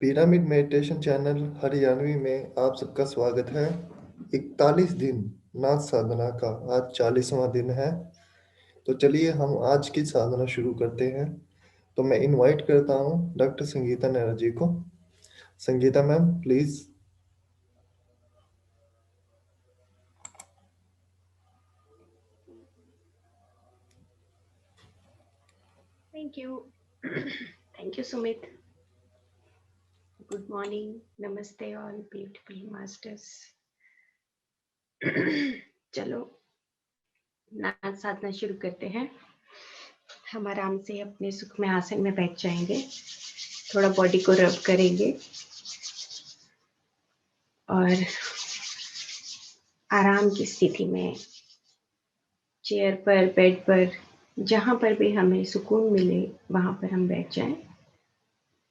Pyramid meditation channel Haryanvi में आप सबका स्वागत है। 41 दिन नाथ साधना का आज 40वां दिन है। तो चलिए हम आज की साधना शुरू करते हैं। तो मैं इनवाइट करता हूँ डॉक्टर संगीता नेहरा जी को। Sangeeta ma'am please. Thank you. Thank you, Sumit. Good morning. Namaste, all beautiful masters. चलो नाच साधना शुरू करते हैं। हम आराम से अपने सुखमय आसन में बैठ जाएंगे। थोड़ा बॉडी को रब करेंगे और आराम की स्थिति में चेयर पर, बेड पर, जहां पर भी हमें सुकून मिले वहां पर हम बैठ जाएं।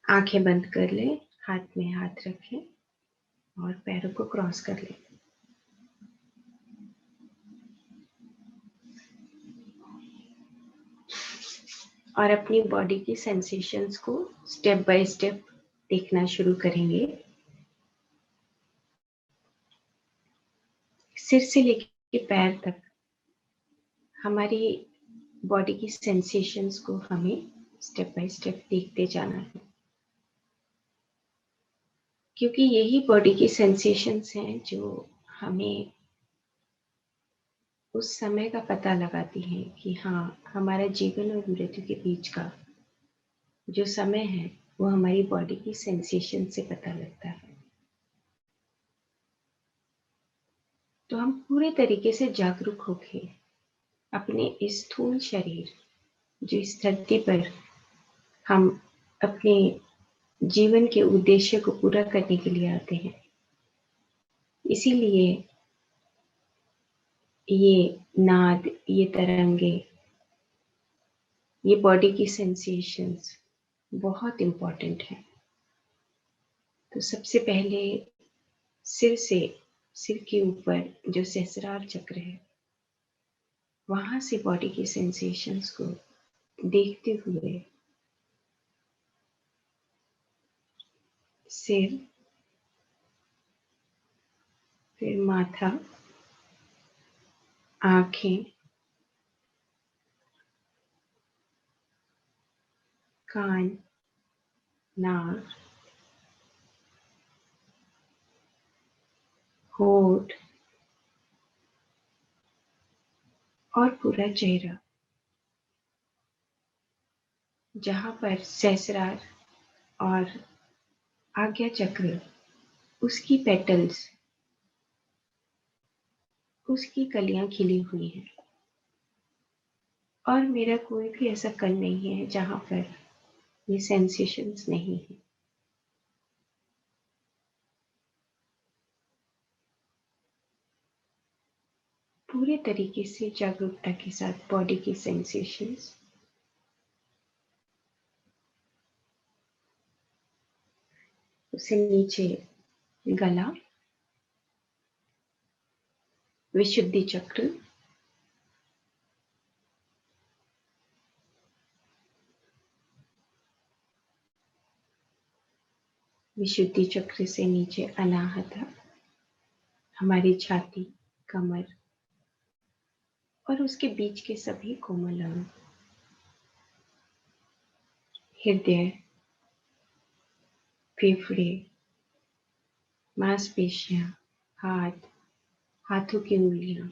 आंखें बंद कर लें, हाथ में हाथ रखें और पैरों को क्रॉस कर लें। और अपनी बॉडी की सेंसेशंस को स्टेप बाय स्टेप देखना शुरू करेंगे। सिर से लेकर पैर तक हमारी बॉडी की सेंसेशंस को हमें स्टेप बाय स्टेप देखते जाना है, क्योंकि यही बॉडी की सेंसेशंस हैं जो हमें उस समय का पता लगाती हैं कि हाँ, हमारा जीवन और मृत्यु के बीच का जो समय है वो हमारी बॉडी की सेंसेशन से पता लगता है। तो हम पूरे तरीके से जागरूक होकर अपने इस स्थूल शरीर, जो इस धरती पर हम अपने जीवन के उद्देश्य को पूरा करने के लिए आते हैं, इसीलिए ये नाद, ये तरंगे, ये बॉडी की सेंसेशंस बहुत इम्पोर्टेंट है। तो सबसे पहले सिर के ऊपर जो सहस्रार चक्र है, वहां से बॉडी की सेंसेशंस को देखते हुए सिर, फिर माथा, आंखें, कान, नाक, होठ और पूरा चेहरा, जहां पर सहस्रार और आज्ञा चक्र, उसकी पेटल्स, उसकी कलियां खिली हुई हैं। और मेरा कोई भी ऐसा कण नहीं है जहां पर ये सेंसेशंस नहीं है। पूरे तरीके से जागरूकता के साथ बॉडी की सेंसेशंस, उससे नीचे गला, विशुद्धि चक्र, विशुद्धि चक्र से नीचे अनाहता, हमारी छाती, कमर और उसके बीच के सभी कोमल अंग, हृदय, फेफड़े, मांसपेशियां, हाथ, हाथों की उंगलियां।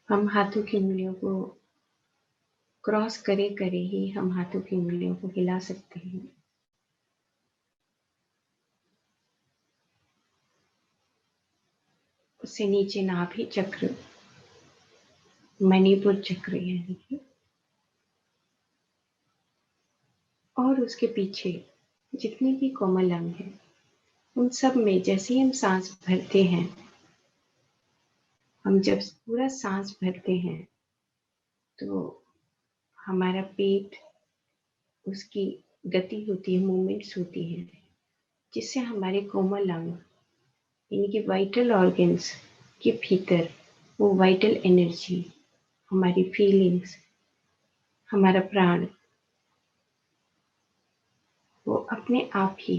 हम हाथों की उंगलियों को क्रॉस करे करे ही हम हाथों की उंगलियों को हिला सकते हैं। उससे नीचे नाभि चक्र, मणिपुर चक्र यानी कि, और उसके पीछे जितने भी कोमल अंग हैं, उन सब में जैसे ही हम सांस भरते हैं, हम जब पूरा सांस भरते हैं तो हमारा पेट, उसकी गति होती है, मूवमेंट्स होती हैं, जिससे हमारे कोमल अंग यानी कि वाइटल ऑर्गन्स के भीतर वो वाइटल एनर्जी, हमारी फीलिंग्स, हमारा प्राण अपने आप ही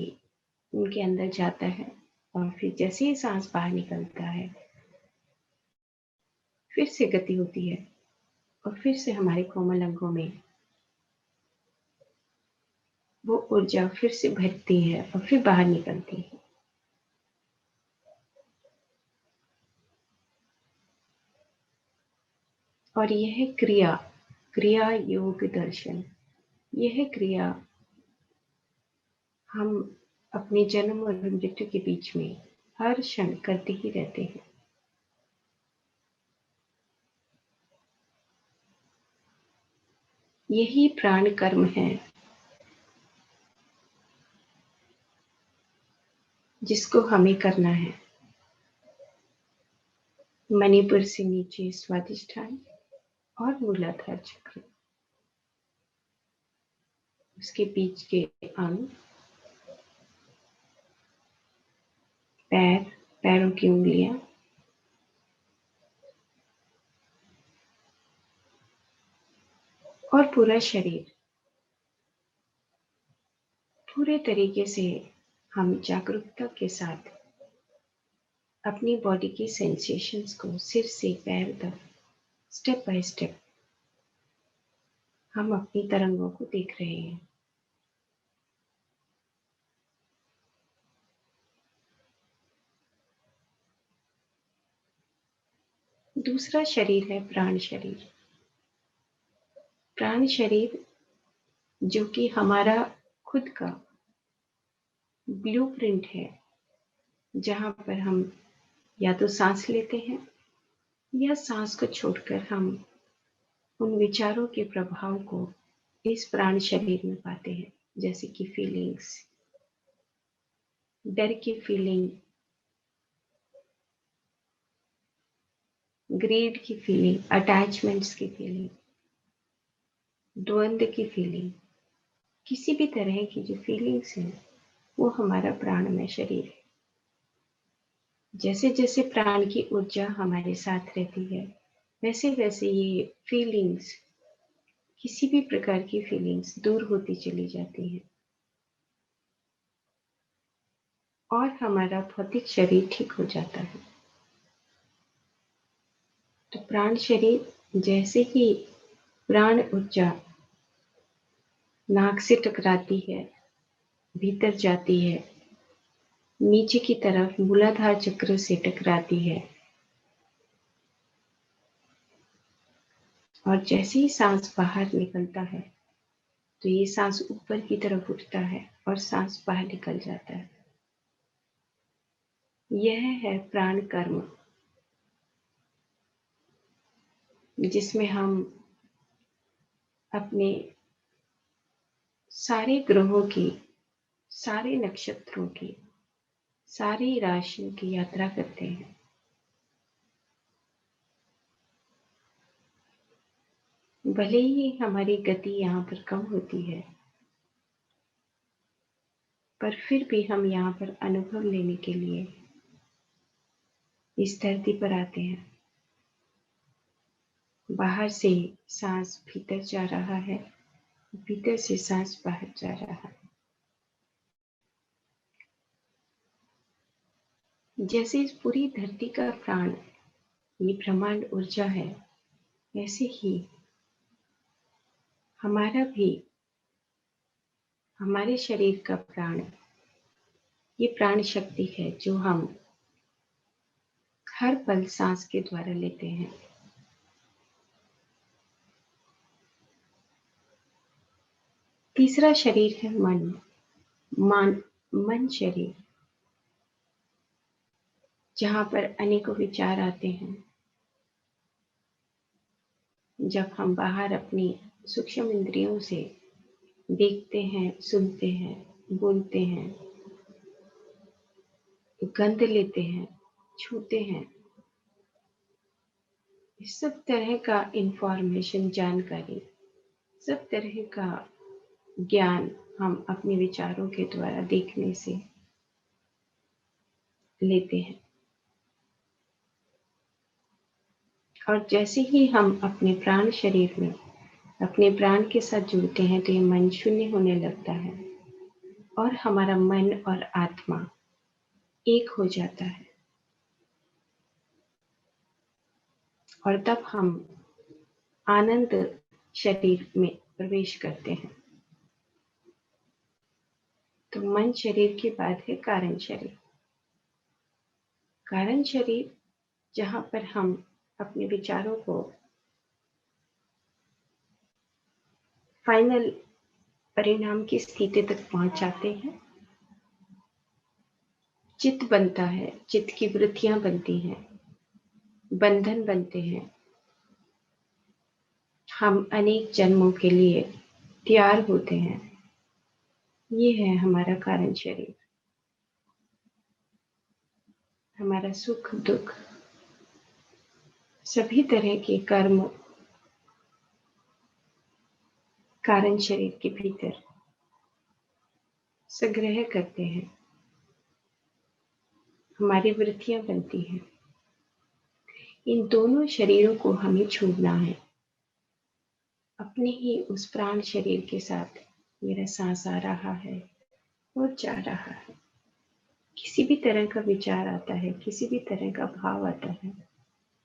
उनके अंदर जाता है और फिर जैसे ही सांस बाहर निकलता है फिर से गति होती है और फिर से हमारे कोमल अंगों में वो ऊर्जा फिर से भरती है और फिर बाहर निकलती है। और यह क्रिया क्रिया योग दर्शन, यह क्रिया हम अपने जन्म और मृत्यु के बीच में हर क्षण करते ही रहते हैं। यही प्राण कर्म है जिसको हमें करना है। मणिपुर से नीचे स्वादिष्ठान और मूलाधार चक्र, उसके बीच के अंग, पैर, पैरों की उंगलियां, और पूरा शरीर, पूरे तरीके से हम जागरूकता के साथ अपनी बॉडी की सेंसेशंस को सिर से पैर तक स्टेप बाय स्टेप हम अपनी तरंगों को देख रहे हैं। दूसरा शरीर है प्राण शरीर। प्राण शरीर जो कि हमारा खुद का ब्लूप्रिंट है, जहां पर हम या तो सांस लेते हैं या सांस को छोड़कर हम उन विचारों के प्रभाव को इस प्राण शरीर में पाते हैं, जैसे कि फीलिंग्स, डर की फीलिंग, ग्रीड की फीलिंग, अटैचमेंट्स की फीलिंग, द्वंद्व की फीलिंग, किसी भी तरह की जो फीलिंग्स हैं वो हमारा प्राणमय शरीर है। जैसे जैसे प्राण की ऊर्जा हमारे साथ रहती है वैसे वैसे ये फीलिंग्स, किसी भी प्रकार की फीलिंग्स दूर होती चली जाती हैं और हमारा भौतिक शरीर ठीक हो जाता है। तो प्राण शरीर, जैसे ही प्राण ऊर्जा नाक से टकराती है, भीतर जाती है, नीचे की तरफ मूलाधार चक्र से टकराती है और जैसे ही सांस बाहर निकलता है तो ये सांस ऊपर की तरफ उठता है और सांस बाहर निकल जाता है। यह है प्राण कर्म, जिसमें हम अपने सारे ग्रहों की, सारे नक्षत्रों की, सारी राशियों की यात्रा करते हैं। भले ही हमारी गति यहाँ पर कम होती है, पर फिर भी हम यहाँ पर अनुभव लेने के लिए इस धरती पर आते हैं। बाहर से सांस भीतर जा रहा है, भीतर से सांस बाहर जा रहा है। जैसे इस पूरी धरती का प्राण ये ब्रह्मांड ऊर्जा है, ऐसे ही हमारा भी, हमारे शरीर का प्राण ये प्राण शक्ति है जो हम हर पल सांस के द्वारा लेते हैं। तीसरा शरीर है मन शरीर, जहां पर अनेकों विचार आते हैं। जब हम बाहर अपनी सूक्ष्म इंद्रियों से देखते हैं, सुनते हैं, बोलते हैं, गंध लेते हैं, छूते हैं, इस सब तरह का इंफॉर्मेशन, जानकारी, सब तरह का ज्ञान हम अपने विचारों के द्वारा देखने से लेते हैं। और जैसे ही हम अपने प्राण शरीर में अपने प्राण के साथ जुड़ते हैं तो ये मन शून्य होने लगता है और हमारा मन और आत्मा एक हो जाता है, और तब हम आनंद शरीर में प्रवेश करते हैं। तो मन शरीर के बाद है कारण शरीर। कारण शरीर जहाँ पर हम अपने विचारों को फाइनल परिणाम की स्थिति तक पहुंचाते हैं। चित्त बनता है, चित्त की वृत्तियां बनती हैं, बंधन बनते हैं। हम अनेक जन्मों के लिए तैयार होते हैं। ये है हमारा कारण शरीर। हमारा सुख दुख सभी तरह के कर्म कारण शरीर के भीतर संग्रह करते हैं, हमारी वृत्तियां बनती हैं। इन दोनों शरीरों को हमें छोड़ना है। अपने ही उस प्राण शरीर के साथ मेरा सांस आ रहा है और जा रहा है। किसी भी तरह का विचार आता है, किसी भी तरह का भाव आता है,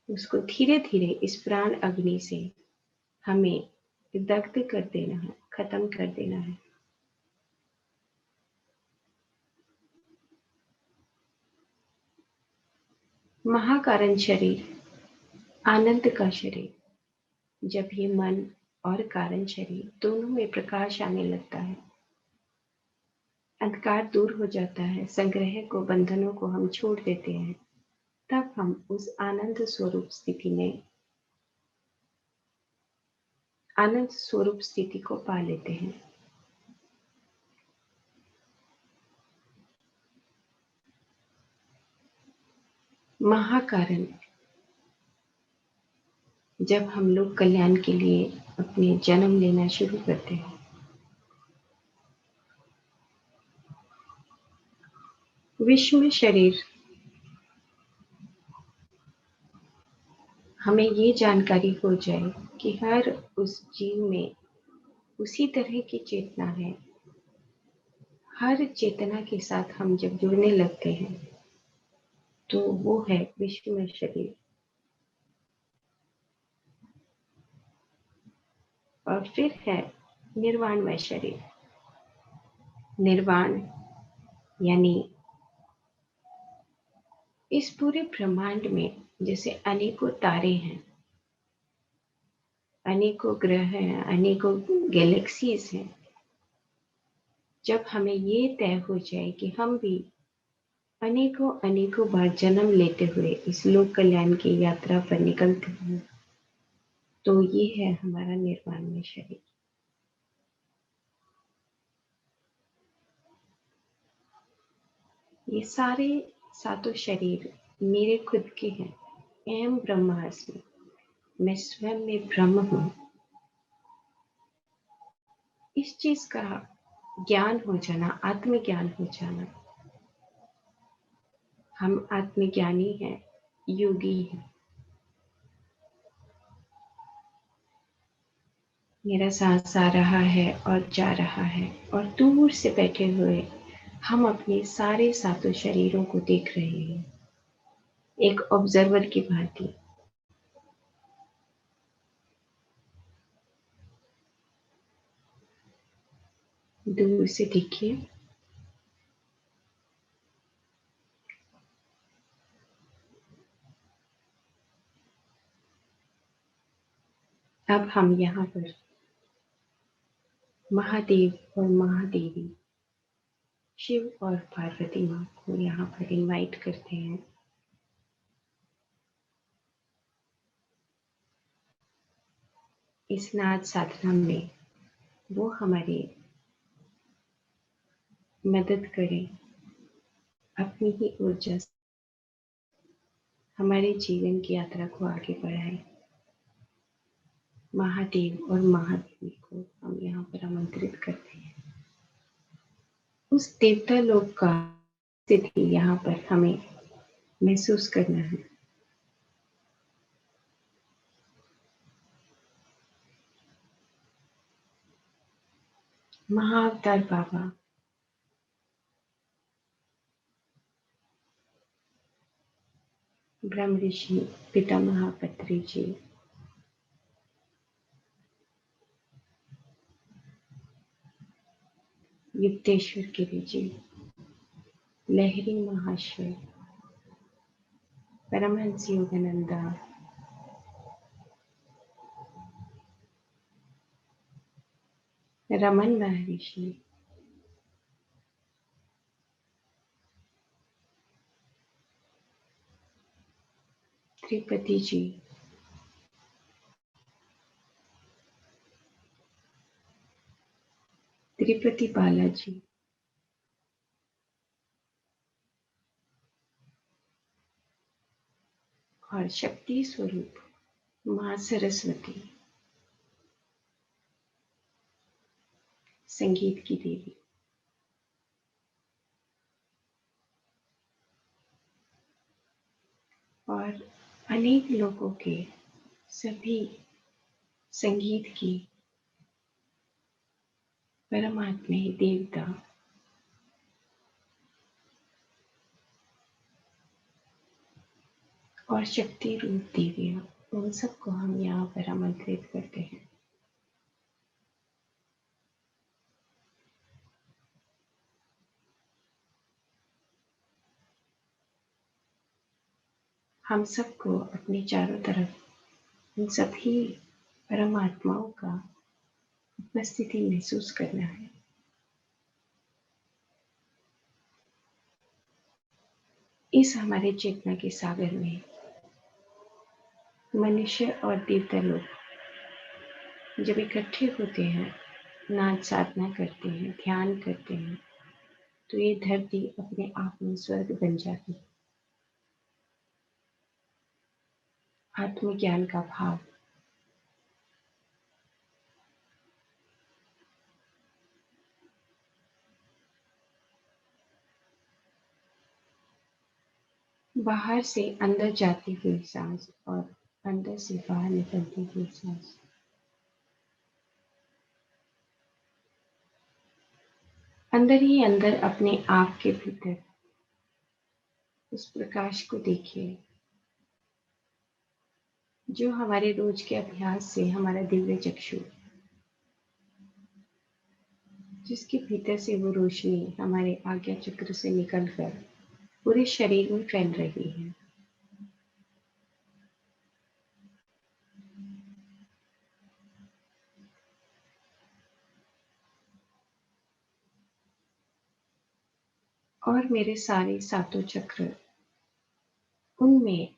उसको धीरे धीरे इस प्राण अग्नि से हमें दग्ध कर देना है, खत्म कर देना है। महाकारण शरीर, आनंद का शरीर। जब ये मन और कारण शरीर दोनों में प्रकाश आने लगता है, अंधकार दूर हो जाता है, संग्रह को, बंधनों को हम छोड़ देते हैं, तब हम उस आनंद स्वरूप स्थिति में, आनंद स्वरूप स्थिति को पा लेते हैं। महाकारण, जब हम लोग कल्याण के लिए अपने जन्म लेना शुरू करते हैं, विश्व शरीर हमें ये जानकारी हो जाए कि हर उस जीव में उसी तरह की चेतना है। हर चेतना के साथ हम जब जुड़ने लगते हैं तो वो है विश्व में शरीर। और फिर है निर्वाणमय शरीर। निर्वाण यानी इस पूरे ब्रह्मांड में जैसे अनेकों तारे हैं, अनेकों ग्रह हैं, अनेकों गैलेक्सीज हैं। जब हमें ये तय हो जाए कि हम भी अनेकों अनेकों बार जन्म लेते हुए इस लोक कल्याण की यात्रा पर निकलते हैं, तो ये है हमारा निर्वाणमय शरीर। ये सारे सातों शरीर मेरे खुद के हैं। अहम ब्रह्मास्मि, मैं स्वयं में ब्रह्म हूँ। इस चीज का ज्ञान हो जाना, आत्मज्ञान हो जाना। हम आत्मज्ञानी हैं, योगी हैं। मेरा सांस आ रहा है और जा रहा है, और दूर से बैठे हुए हम अपने सारे सातों शरीरों को देख रहे हैं, एक ऑब्जर्वर की भांति। दूर से देखिए। अब हम यहाँ पर महादेव और महादेवी, शिव और पार्वती माँ को यहाँ पर इनवाइट करते हैं। इस नाद साधना में वो हमारी मदद करें, अपनी ही ऊर्जा से हमारे जीवन की यात्रा को आगे बढ़ाएं। महादेव और महादेवी को हम यहाँ पर आमंत्रित करते हैं। उस देवता लोक का स्थिति यहाँ पर हमें महसूस करना है। महाअवतार बाबा ब्रह्म ऋषि पितामह पत्री जी, युक्तेश्वर गिरी जी, लहरी महाशय, परमहंस योगानंदा, रमन महर्षि, त्रिपति जी, त्रिपति बालाजी, और शक्ति स्वरूप मां सरस्वती, संगीत की देवी। और अनेक लोगों के सभी संगीत की परमात्मा देवता और शक्ति रूप देवियां, उन सबको हम यहाँ पर आमंत्रित करते हैं। हम सबको अपने चारों तरफ उन सभी परमात्माओं का उपस्थिति महसूस करना है। इस हमारे चेतना के सागर में मनुष्य और देवता लोग जब इकट्ठे होते हैं, नाच साधना करते हैं, ध्यान करते हैं, तो ये धरती अपने आप में स्वर्ग बन जाती है। आत्मज्ञान का भाव बाहर से अंदर जाती हुई सांस और अंदर से बाहर निकलती हुई सांस, अंदर ही अंदर अपने आप के भीतर उस प्रकाश को देखिए जो हमारे रोज के अभ्यास से हमारा दिव्य चक्षु, जिसके भीतर से वो रोशनी हमारे आज्ञा चक्र से निकलकर पूरे शरीर में फैल रही है। और मेरे सारे सातों चक्र, उनमें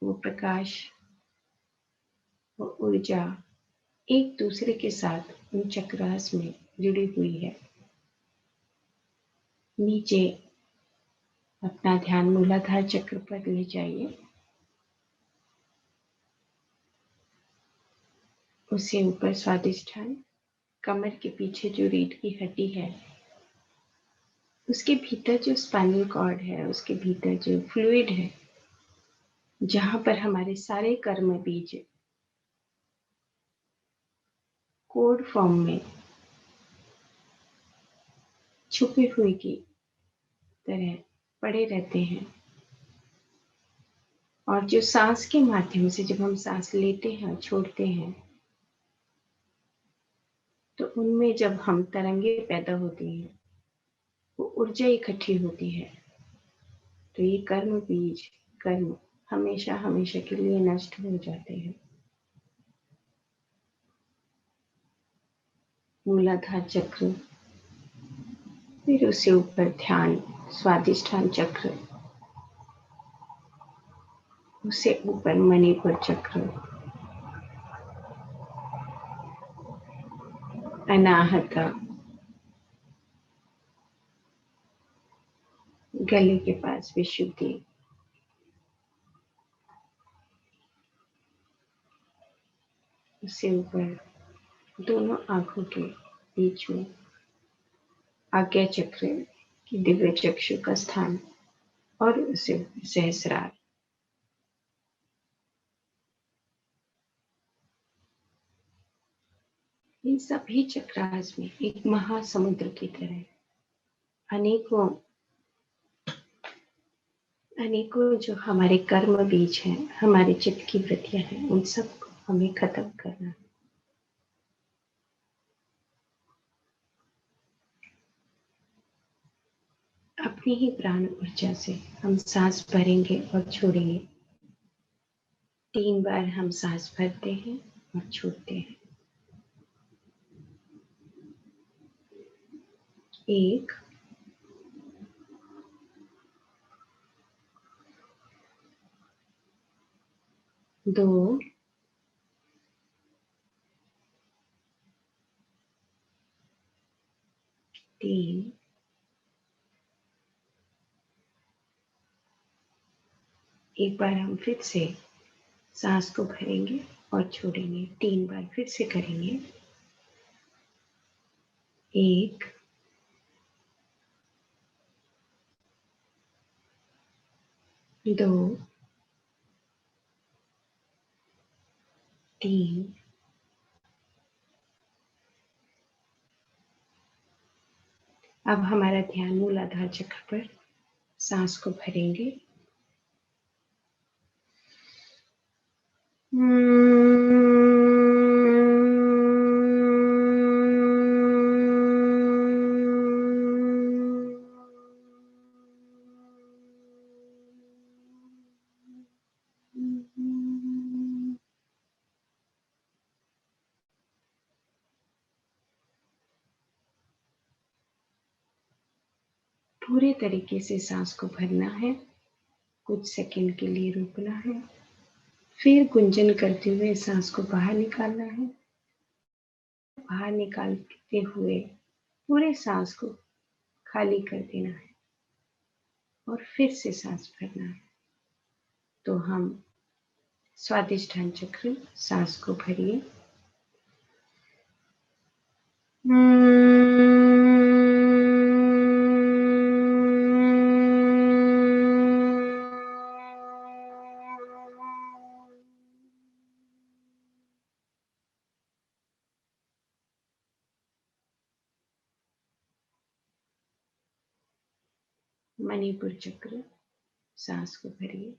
वो प्रकाश, वो ऊर्जा एक दूसरे के साथ उन चक्रास में जुड़ी हुई है। नीचे अपना ध्यान मूलाधार चक्र पर ले जाइए, उससे ऊपर स्वादिष्ठान, कमर के पीछे जो रीढ़ की हड्डी है, उसके भीतर जो स्पाइनल कॉर्ड है, उसके भीतर जो फ्लूइड है, जहां पर हमारे सारे कर्म बीज कोड फॉर्म में छुपे हुए की तरह पड़े रहते हैं। और जो सांस के माध्यम से जब हम सांस लेते हैं और छोड़ते हैं, तो उनमें जब हम तरंगे पैदा होती हैं, वो ऊर्जा इकट्ठी होती है, तो ये कर्म बीज, कर्म हमेशा हमेशा के लिए नष्ट हो जाते हैं। मूलाधार चक्र, फिर उससे ऊपर ध्यान स्वादिष्ठान चक्र, उससे ऊपर मणिपुर चक्र, अनाहता, गले के पास विशुद्धि, उससे ऊपर दोनों आंखों के बीच में आज्ञा चक्र की दिव्य चक्षु का स्थान, और उससे ऊपर सहस्रार। इन सभी चक्रास में एक महासमुद्र की तरह अनेकों अनेकों जो हमारे कर्म बीज हैं, हमारे चित्त की वृत्तियां हैं, उन सबको हमें खत्म करना है। अपनी ही प्राण ऊर्जा से हम सांस भरेंगे और छोड़ेंगे। 3 बार हम सांस भरते हैं और छोड़ते हैं। 1, 2, 3, 1 बार हम फिर से सांस को भरेंगे और छोड़ेंगे। 3 बार फिर से करेंगे। 1, 2, 3, अब हमारा ध्यान मूलाधार चक्र पर सांस को भरेंगे। पूरे तरीके से सांस को भरना है, कुछ सेकंड के लिए रुकना है, फिर गुंजन करते हुए सांस को बाहर निकालना है। बाहर निकालते हुए पूरे सांस को खाली कर देना है और फिर से सांस भरना है। तो हम स्वादिष्ठान चक्र, सांस को भरिए। मणिपुर चक्र, सांस को भरिए।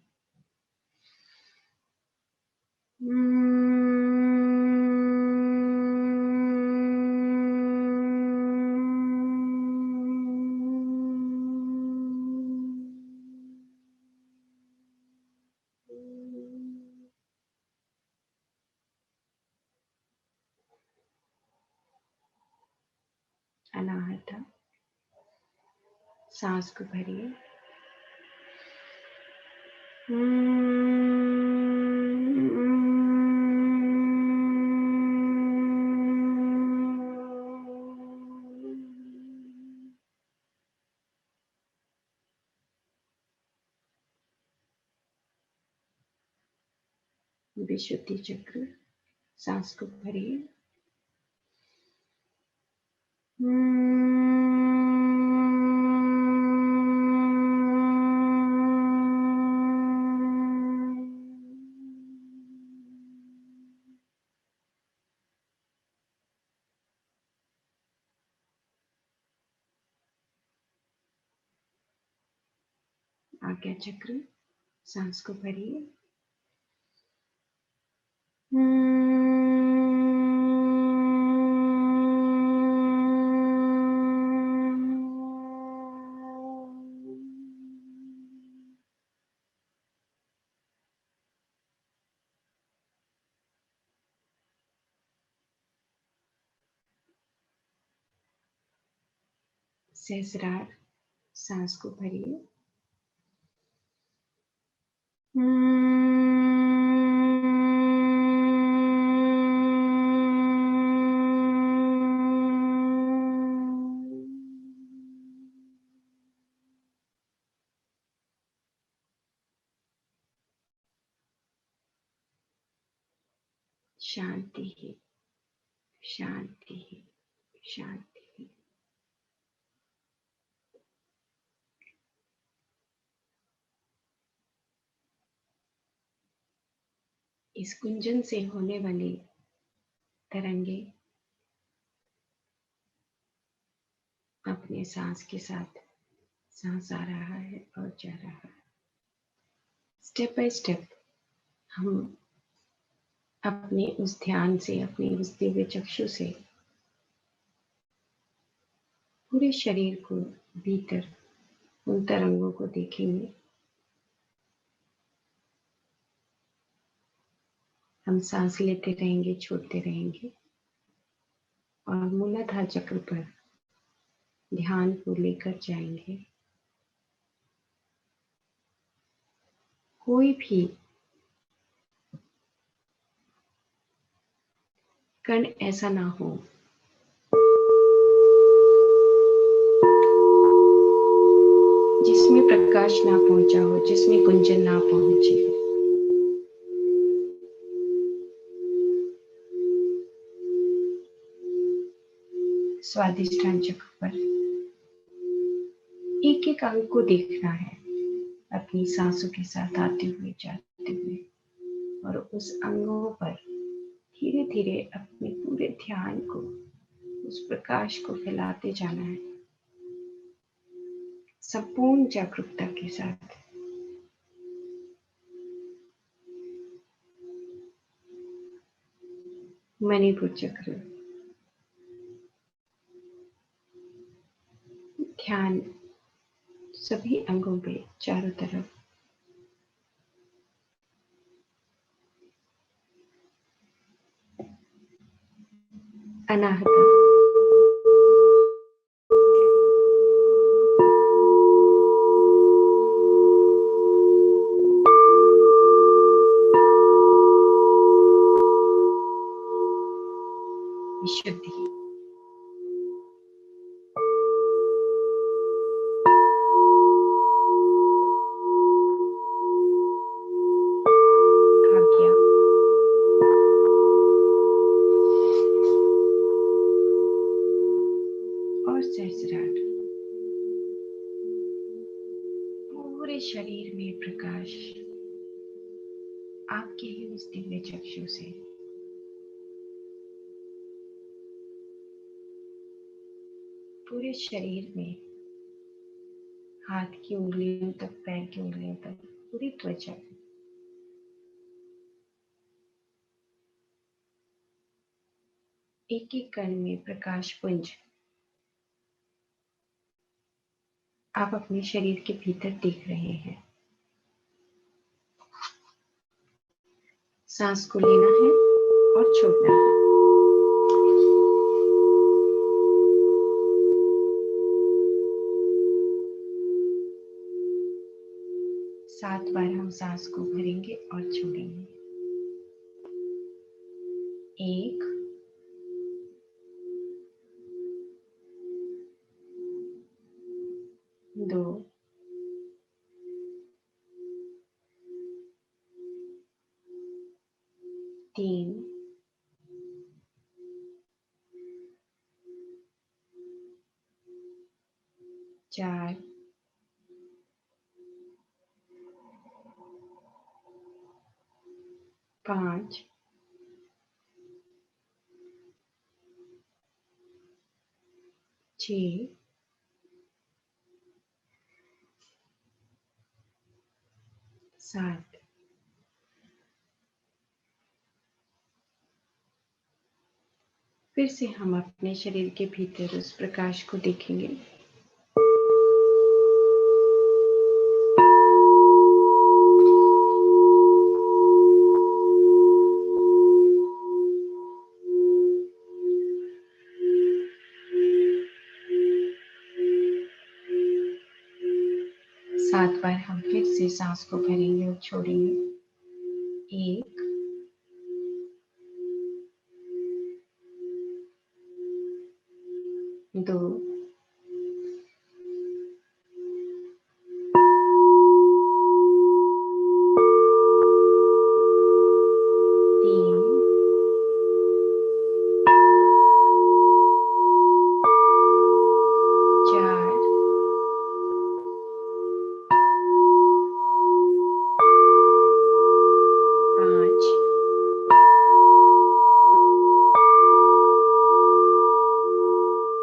अनाहता, सांस को भरिए। विशुद्धि चक्र, सांस को भरिए। आज्ञा चक्र, सांस को भरिए। सहस्रार, सांस को भरिए। शांति, शांति, शांति। इस कुंजन से होने वाली तरंगे अपने सांस के साथ, सांस आ रहा है और जा रहा है। स्टेप बाय स्टेप हम अपने उस ध्यान से, अपने उस दिव्य चक्षु से पूरे शरीर को भीतर उन तरंगों को देखेंगे। हम सांस लेते रहेंगे, छोड़ते रहेंगे और मूलाधार चक्र पर ध्यान को लेकर जाएंगे। कोई भी कण ऐसा ना हो जिसमें प्रकाश ना पहुंचा हो, जिसमें गुंजन ना पहुंची हो। स्वादिष्ठान चक्र पर एक एक अंग को देखना है, अपनी सांसों के साथ आते हुए जाते हुए, और उस अंगों पर धीरे धीरे अपने पूरे ध्यान को, उस प्रकाश को फैलाते जाना है संपूर्ण जागरूकता के साथ। मणिपुर चक्र, ध्यान सभी अंगों पे चारों तरफ। अनाहता, विशुद्धि, आज्ञा, और सहस्रार। पूरे शरीर में प्रकाश आपके ही उस दिव्य चक्षु से पूरे शरीर में, हाथ की उंगलियों तक, पैर की उंगलियों तक, पूरी त्वचा, एक एक कण में प्रकाश पुंज आप अपने शरीर के भीतर देख रहे हैं। सांस को लेना है और छोड़ना है। सात बार हम सांस को भरेंगे और छोड़ेंगे। 1, 2, 3, 4, 5, 6, 7। फिर से हम अपने शरीर के भीतर उस प्रकाश को देखेंगे। सात बार हम फिर से सांस को भरेंगे और छोड़ेंगे। 1, 2, 3, 4, 5,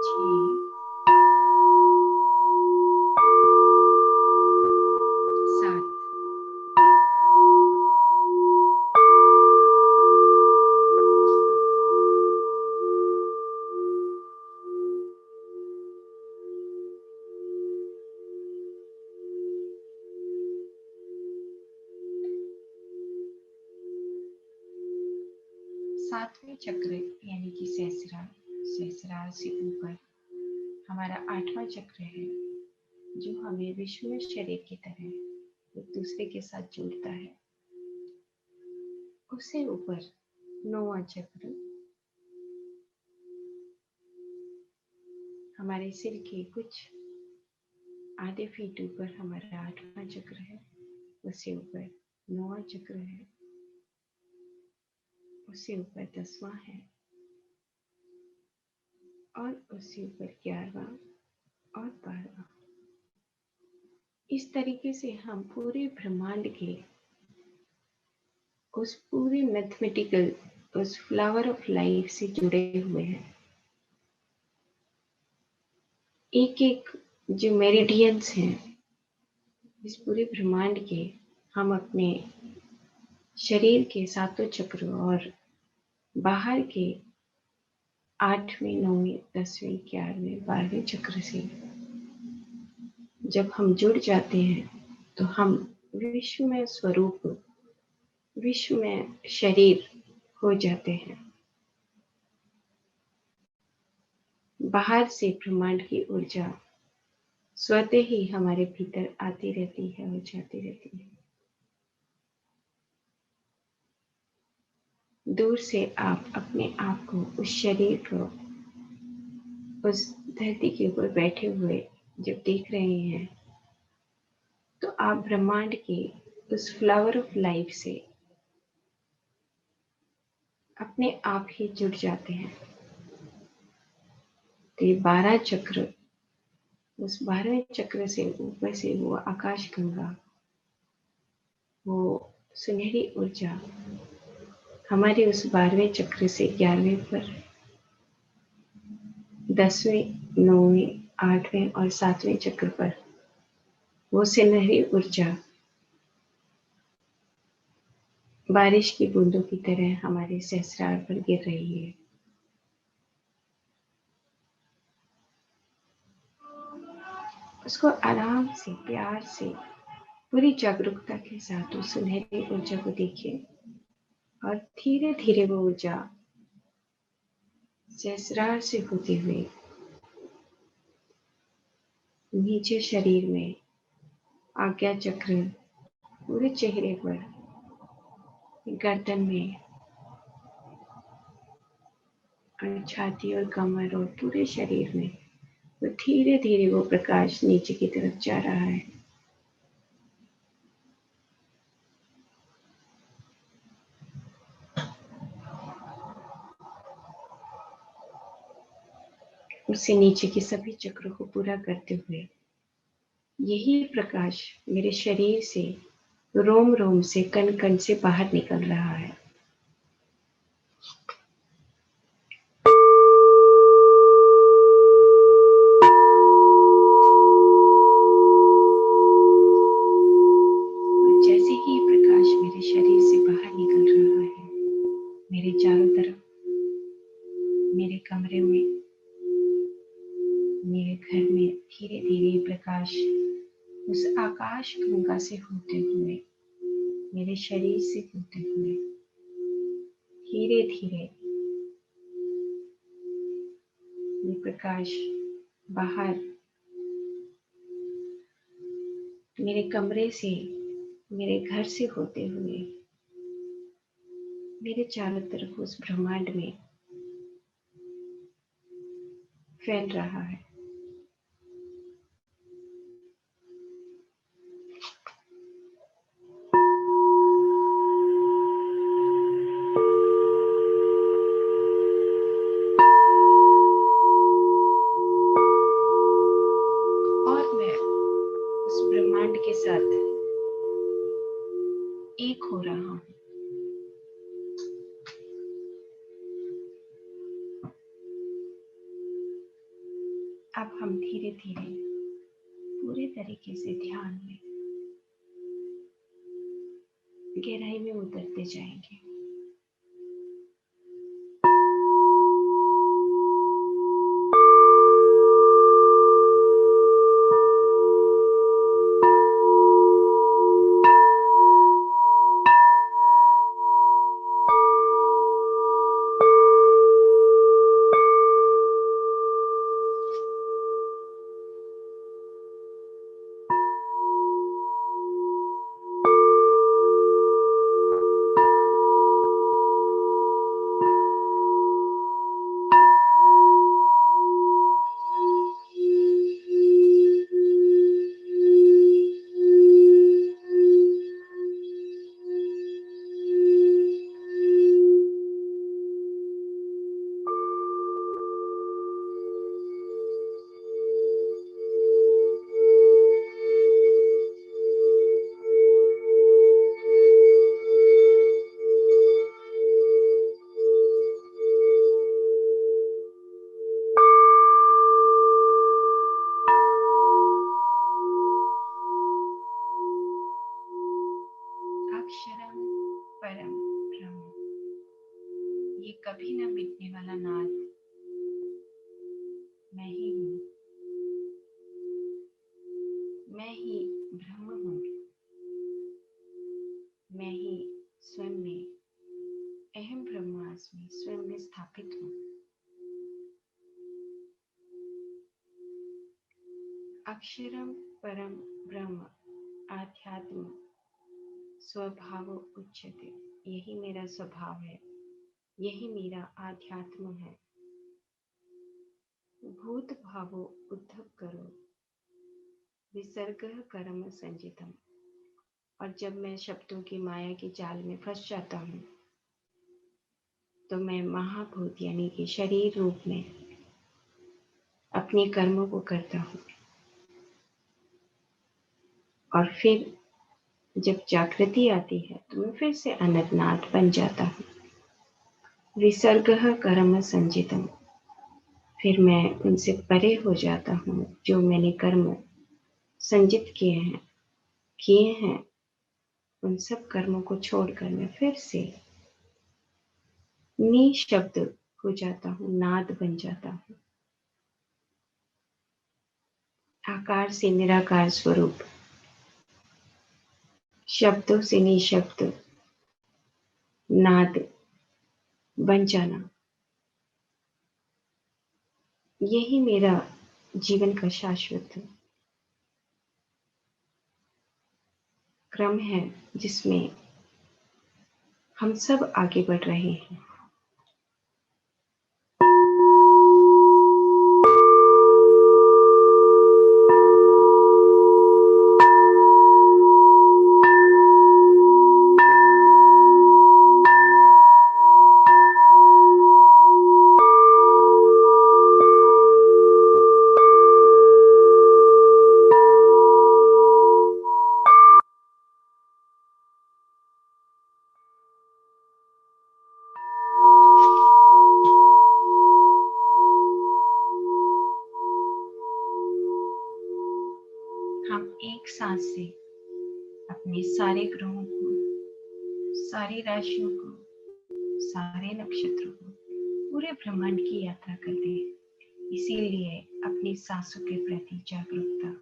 6, सातवें चक्र यानी कि सहस्रार, सहस्रार से ऊपर हमारा आठवां चक्र है, जो हमें विश्व शरीर की तरह एक दूसरे के साथ जोड़ता है। उससे ऊपर नौवां चक्र हमारे सिर के कुछ आधे फीट ऊपर हमारा आठवां चक्र है। उससे ऊपर नौवां चक्र है, उससे ऊपर 10वां है और उससे ऊपर 11वां और 12वां। इस तरीके से हम पूरे ब्रह्मांड के उस पूरे मैथमेटिकल उस फ्लावर ऑफ लाइफ से जुड़े हुए हैं। एक एक जो मेरिडियंस हैं इस पूरे ब्रह्मांड के, हम अपने शरीर के सातों चक्र और बाहर के 8वें, 9वें, 10वें, 11वें, 12वें चक्र से जब हम जुड़ जाते हैं तो हम विश्व में स्वरूप, विश्व में शरीर हो जाते हैं। बाहर से ब्रह्मांड की ऊर्जा स्वतः ही हमारे भीतर आती रहती है और जाती रहती है। दूर से आप अपने आप को, उस शरीर को, उस धरती के ऊपर बैठे हुए जब देख रहे हैं तो आप ब्रह्मांड के उस फ्लावर ऑफ लाइफ से अपने आप ही जुड़ जाते हैं। तो ये 12 चक्र, उस 12वें चक्र से ऊपर से वो आकाश गंगा, वो सुनहरी ऊर्जा हमारे उस 12वें चक्र से 11वें पर, 10वें, 9वें, 8वें और 7वें चक्र पर वो सुनहरी ऊर्जा बारिश की बूंदों की तरह हमारे सहस्रार पर गिर रही है। उसको आराम से, प्यार से, पूरी जागरूकता के साथ उस सुनहरी ऊर्जा को देखिए और धीरे धीरे वो ऊर्जा सहस्रार से होते हुए नीचे शरीर में, आज्ञा चक्र, पूरे चेहरे पर, गर्दन में और छाती और कमर और पूरे शरीर में वो धीरे धीरे वो प्रकाश नीचे की तरफ जा रहा है। उससे नीचे के सभी चक्रों को पूरा करते हुए यही प्रकाश मेरे शरीर से, रोम रोम से, कण कण से बाहर निकल रहा है। और जैसे ही प्रकाश मेरे शरीर से बाहर निकल रहा है, मेरे चारों तरफ, मेरे कमरे में, मेरे घर में धीरे धीरे प्रकाश उस आकाश गंगा से होते हुए, मेरे शरीर से होते हुए धीरे धीरे ये प्रकाश बाहर मेरे कमरे से, मेरे घर से होते हुए मेरे चारों तरफ उस ब्रह्मांड में फैल रहा है। और मैं उस ब्रह्मांड के साथ एक हो रहा हूँ। अब हम धीरे धीरे पूरे तरीके से ध्यान में गहराई में उतरते जाएंगे। ये कभी न मिटने वाला नाद मैं ही हूँ, मैं ही ब्रह्म हूँ, मैं ही स्वयं में अहम ब्रह्मास्मि स्वयं में स्थापित हूँ। अक्षरम परम ब्रह्म आध्यात्म स्वभाव उच्यते। यही मेरा स्वभाव है, यही मेरा आध्यात्म है। भूत भावो उद्धव करो विसर्ग कर्म संजितम। और जब मैं शब्दों की माया की जाल में फंस जाता हूँ तो मैं महाभूत यानी कि शरीर रूप में अपने कर्मों को करता हूँ और फिर जब जागृति आती है तो मैं फिर से अनंतनाथ बन जाता हूँ। विसर्ग कर्म संजितम, फिर मैं उनसे परे हो जाता हूँ जो मैंने कर्म संजित किए हैं। उन सब कर्मों को छोड़कर मैं फिर से निशब्द हो जाता हूँ, नाद बन जाता हूँ। आकार से निराकार स्वरूप, शब्दों से निशब्द नाद बन जाना, यही मेरा जीवन का शाश्वत क्रम है जिसमें हम सब आगे बढ़ रहे हैं। हम एक सांस से अपने सारे ग्रहों को, सारी राशियों को, सारे नक्षत्रों को, पूरे ब्रह्मांड की यात्रा करते हैं। इसीलिए अपनी सांसों के प्रति जागरूकता।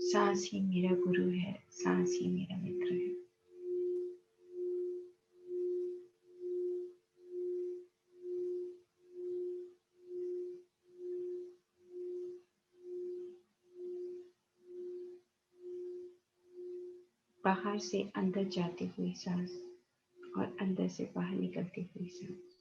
सांस ही मेरा गुरु है, सांस ही मेरा मित्र है। बाहर से अंदर जाती हुई सांस और अंदर से बाहर निकलती हुई सांस।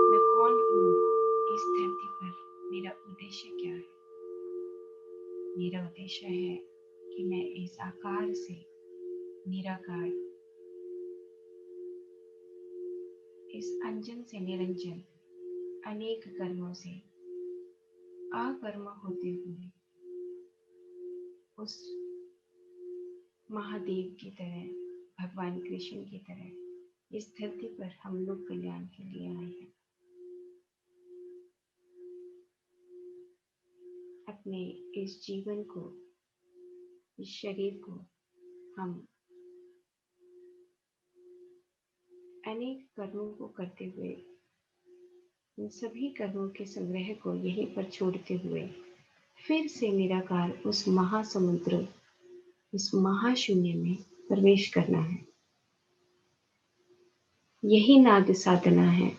मैं कौन हूँ इस धरती पर, मेरा उद्देश्य क्या है? मेरा उद्देश्य है कि मैं इस आकार से निराकार, इस अंजन से निरंजन, अनेक कर्मों से अकर्म होते हुए उस महादेव की तरह, भगवान कृष्ण की तरह इस धरती पर हम लोग कल्याण के लिए आए हैं। अपने इस जीवन को, इस शरीर को हम अनेक कर्मों को करते हुए, इन सभी कर्मों के संग्रह को यहीं पर छोड़ते हुए फिर से निराकार उस महासमुद्र, इस महाशून्य में प्रवेश करना है। यही नाद साधना है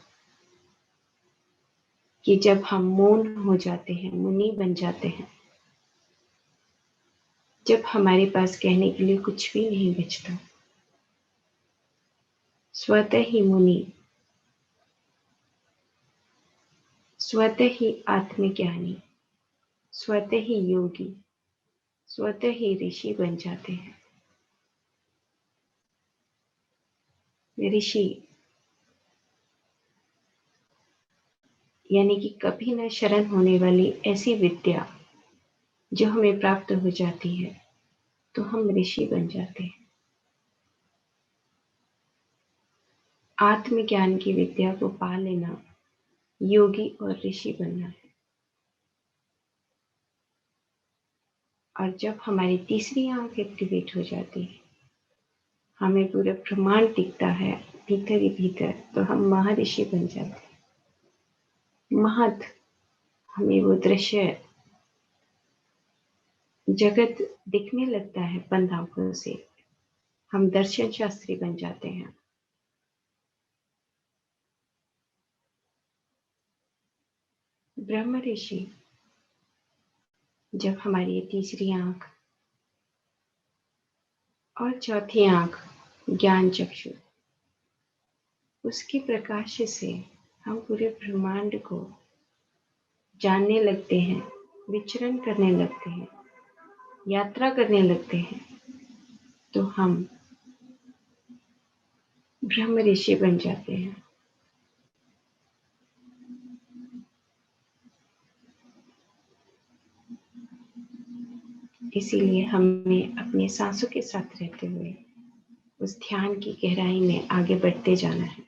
कि जब हम मौन हो जाते हैं, मुनि बन जाते हैं, जब हमारे पास कहने के लिए कुछ भी नहीं बचता, स्वतः ही मुनि, स्वतः ही आत्मज्ञानी, स्वतः ही योगी, स्वतः ही ऋषि बन जाते हैं। ऋषि यानी कि कभी न शरण होने वाली ऐसी विद्या जो हमें प्राप्त हो जाती है तो हम ऋषि बन जाते हैं। आत्मज्ञान की विद्या को पा लेना योगी और ऋषि बनना है। और जब हमारी तीसरी आंख एक्टिवेट हो जाती है, हमें पूरा ब्रह्मांड दिखता है भीतर ही भीतर, तो हम महर्षि बन जाते हैं। महत, हमें वो दृश्य जगत दिखने लगता है बंद आंखों से, हम दर्शन शास्त्री बन जाते हैं। ब्रह्म ऋषि, जब हमारी ये तीसरी आंख और चौथी आंख ज्ञान चक्षु, उसके प्रकाश से हम पूरे ब्रह्मांड को जानने लगते हैं, विचरण करने लगते हैं, यात्रा करने लगते हैं, तो हम ब्रह्म ऋषि बन जाते हैं। इसीलिए हमें अपने सांसों के साथ रहते हुए उस ध्यान की गहराई में आगे बढ़ते जाना है।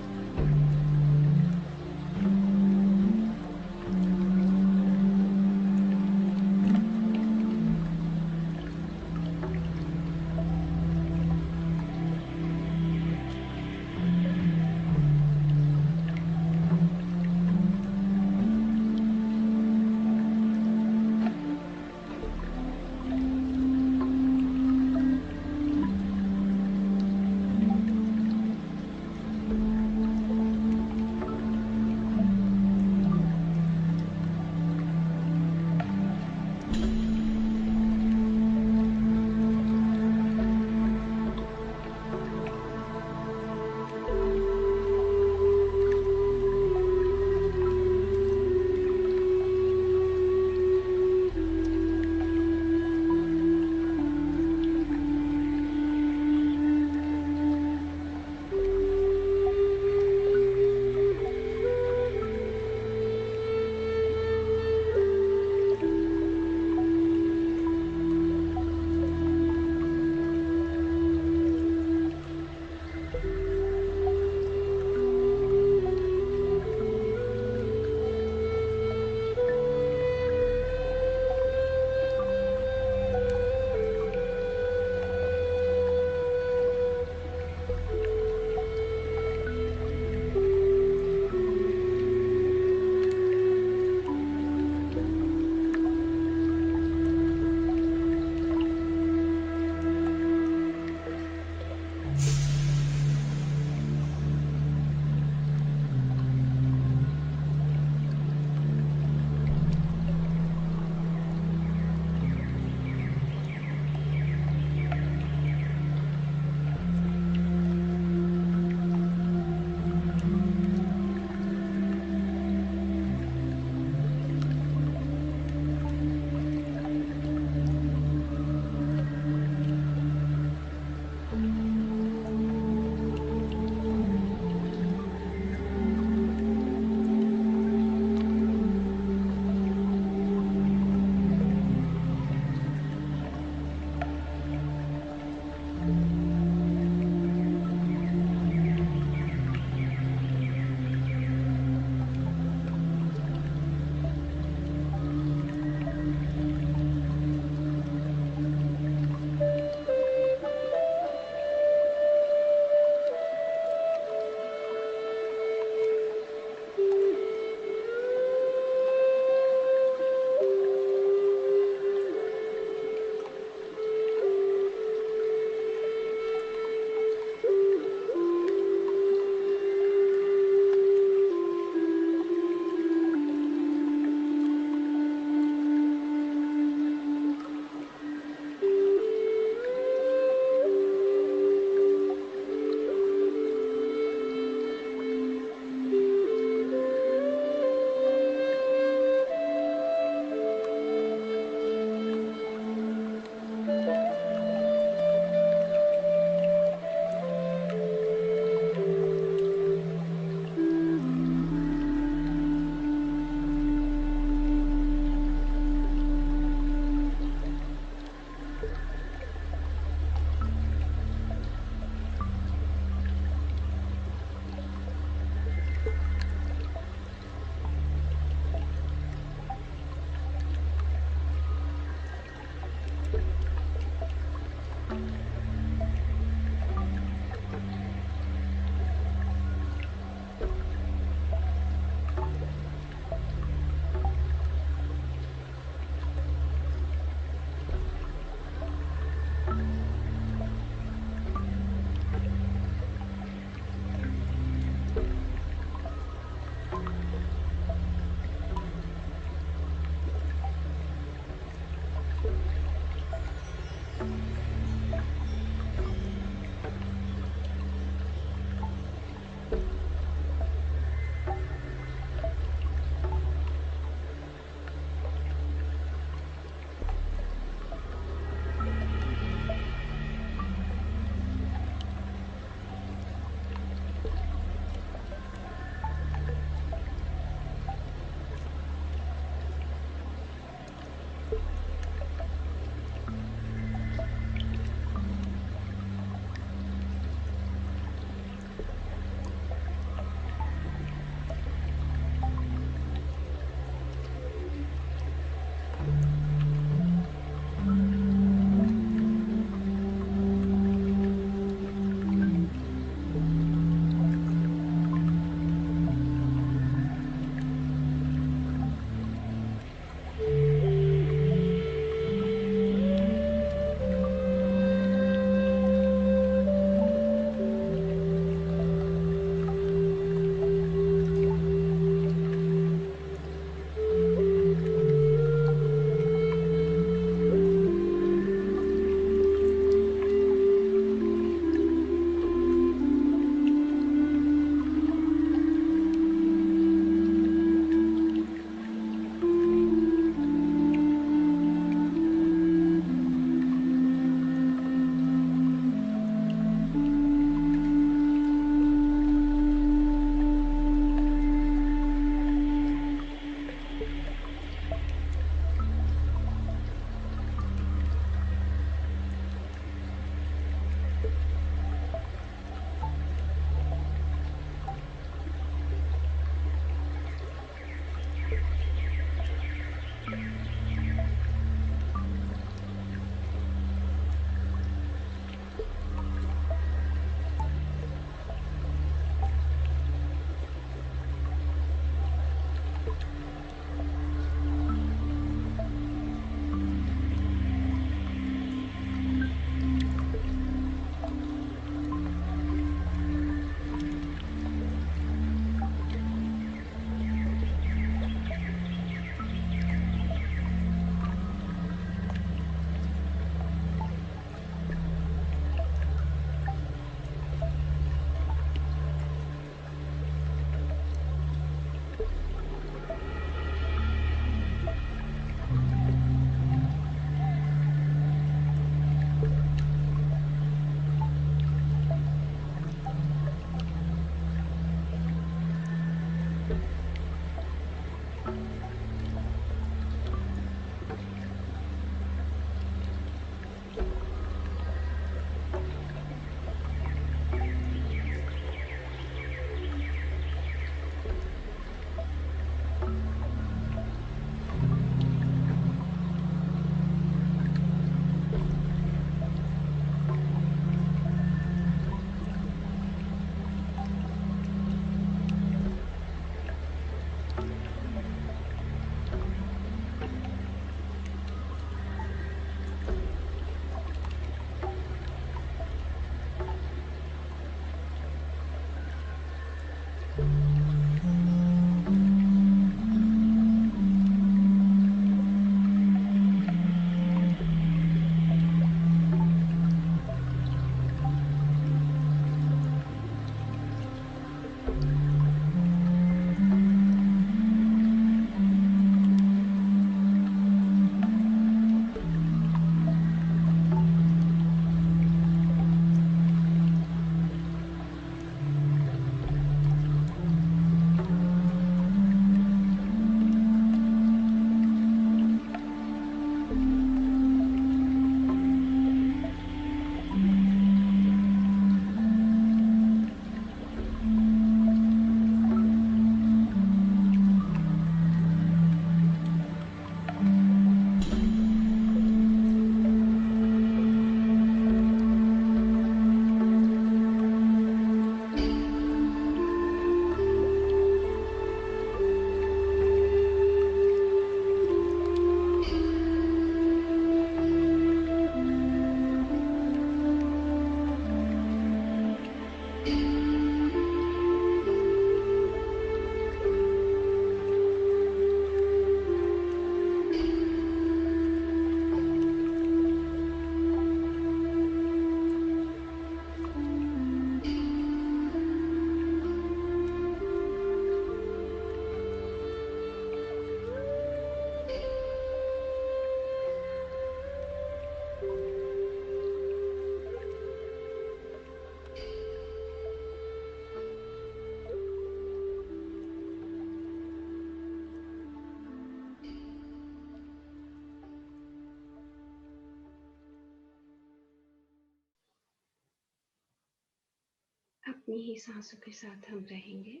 अपनी ही सांसों के साथ हम रहेंगे।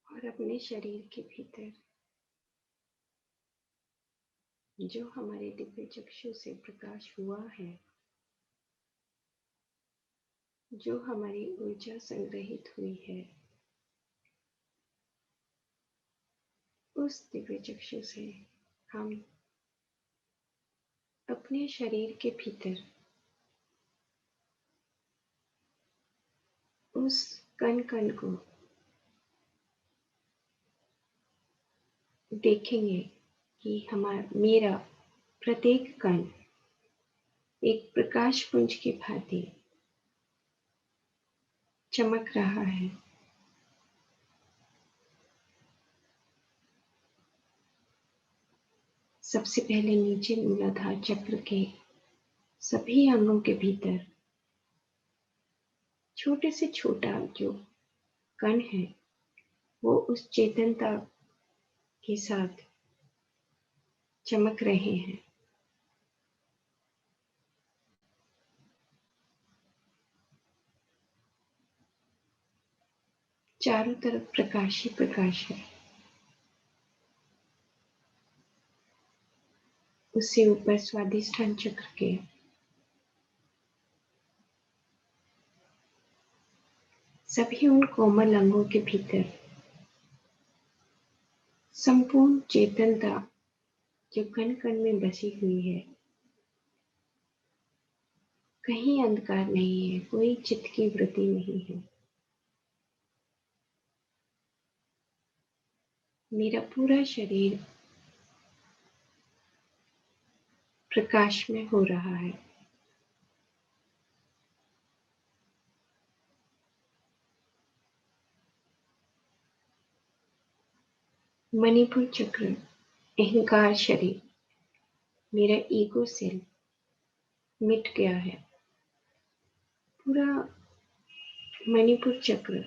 और अपने शरीर के भीतर जो हमारे दिव्य चक्षु से प्रकाश हुआ है, जो हमारी ऊर्जा संग्रहित हुई है, उस दिव्य चक्षु से हम अपने शरीर के भीतर उस कण कण को देखेंगे कि मेरा प्रत्येक कण एक प्रकाश पुंज की भांति चमक रहा है। सबसे पहले नीचे मूलाधार चक्र के सभी अंगों के भीतर छोटे से छोटा जो कण है वो उस चेतनता के साथ चमक रहे हैं। चारों तरफ प्रकाश ही प्रकाश है। उससे ऊपर स्वादिष्ठान चक्र के सभी उन कोमल अंगों के भीतर संपूर्ण चेतनता जो कण कण में बसी हुई है, कहीं अंधकार नहीं है, कोई चित्त की वृत्ति नहीं है। मेरा पूरा शरीर प्रकाश में हो रहा है। मणिपुर चक्र, अहंकार शरीर, मेरा ईगो सेल मिट गया है। पूरा मणिपुर चक्र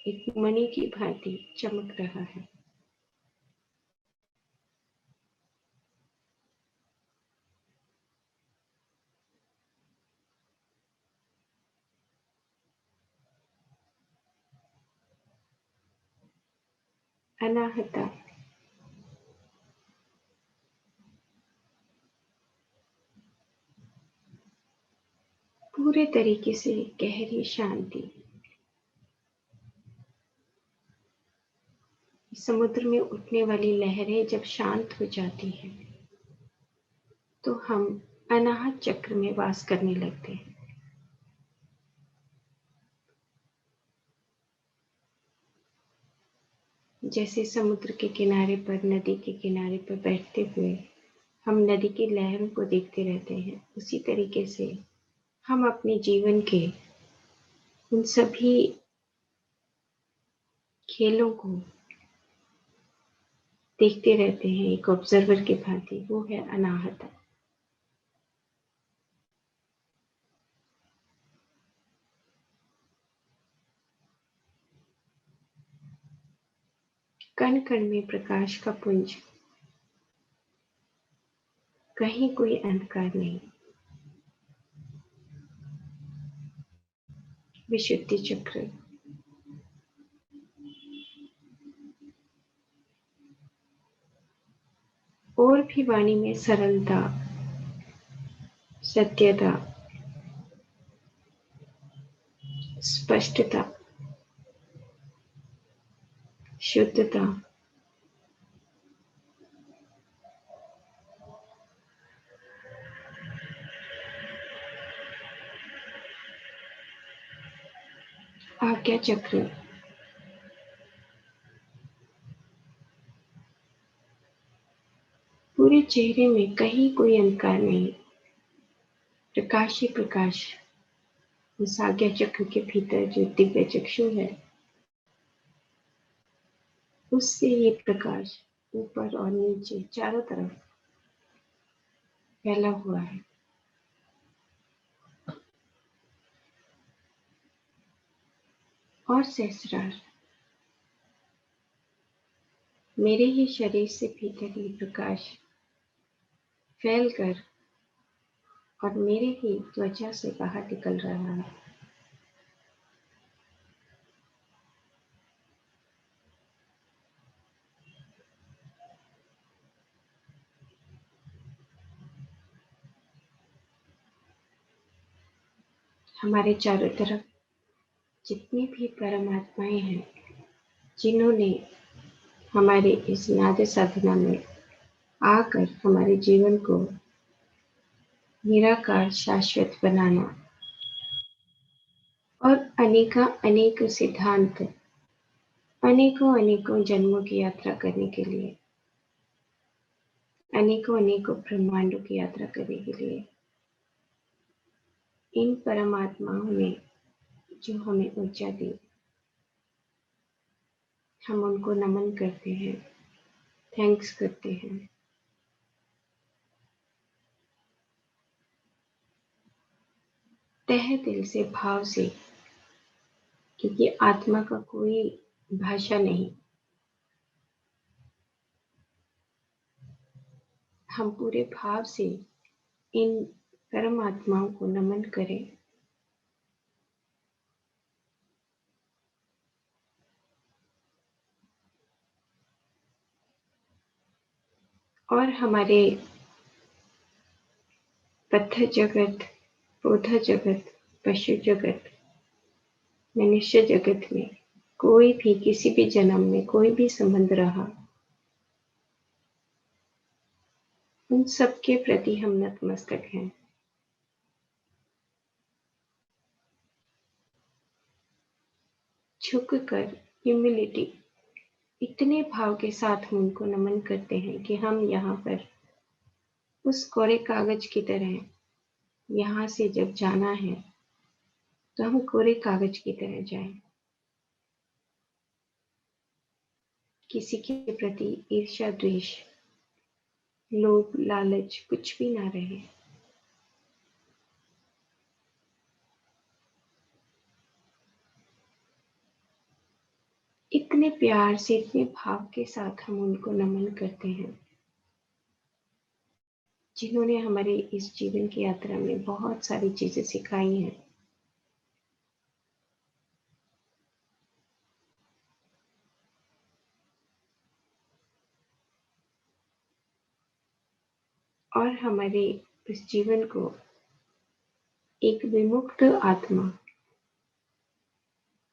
एक मणि की भांति चमक रहा है। अनाहता, पूरे तरीके से गहरी शांति। समुद्र में उठने वाली लहरें जब शांत हो जाती हैं तो हम अनाहत चक्र में वास करने लगते हैं। जैसे समुद्र के किनारे पर, नदी के किनारे पर बैठते हुए हम नदी की लहरों को देखते रहते हैं, उसी तरीके से हम अपने जीवन के उन सभी खेलों को देखते रहते हैं एक ऑब्जर्वर के भांति। वो है अनाहत। कण कण में प्रकाश का पुंज, कहीं कोई अंधकार नहीं। विशुद्धि चक्र, और भी वाणी में सरलता, सत्यता, स्पष्टता, शुद्धता, आज्ञा चक्र, पूरे चेहरे में कहीं कोई अंधकार नहीं, प्रकाश ही प्रकाश। उस आज्ञा चक्र के भीतर जो दिव्य चक्षु है, उससे ये प्रकाश ऊपर और नीचे चारों तरफ फैला हुआ है। और सहस्रार मेरे ही शरीर से भीतर ये प्रकाश फैलकर और मेरे ही त्वचा से बाहर निकल रहा है। हमारे चारों तरफ जितनी भी परमात्माएं हैं, जिन्होंने हमारे इस नाद साधना में आकर हमारे जीवन को निराकार शाश्वत बनाना और अनेक सिद्धांत अनेकों जन्मों की यात्रा करने के लिए, अनेकों ब्रह्मांडों की यात्रा करने के लिए इन परमात्माओं ने जो हमें ऊर्जा दी, हम उनको नमन करते हैं, थैंक्स करते हैं। तहे दिल से, भाव से, क्योंकि आत्मा का कोई भाषा नहीं। हम पूरे भाव से इन परमात्माओं को नमन करें। और हमारे पत्थर जगत, पौधा जगत, पशु जगत, मनुष्य जगत में कोई भी किसी भी जन्म में कोई भी संबंध रहा, उन सबके प्रति हम नतमस्तक हैं। झुककर ह्यूमिलिटी, इतने भाव के साथ हम उनको नमन करते हैं कि हम यहाँ पर उस कोरे कागज की तरह, यहाँ से जब जाना है तो हम कोरे कागज की तरह जाएं। किसी के प्रति ईर्ष्या, द्वेष, लोभ, लालच कुछ भी ना रहे। इतने प्यार से, इतने भाव के साथ हम उनको नमन करते हैं, जिन्होंने हमारे इस जीवन की यात्रा में बहुत सारी चीजें सिखाई हैं। और हमारे इस जीवन को एक विमुक्त आत्मा,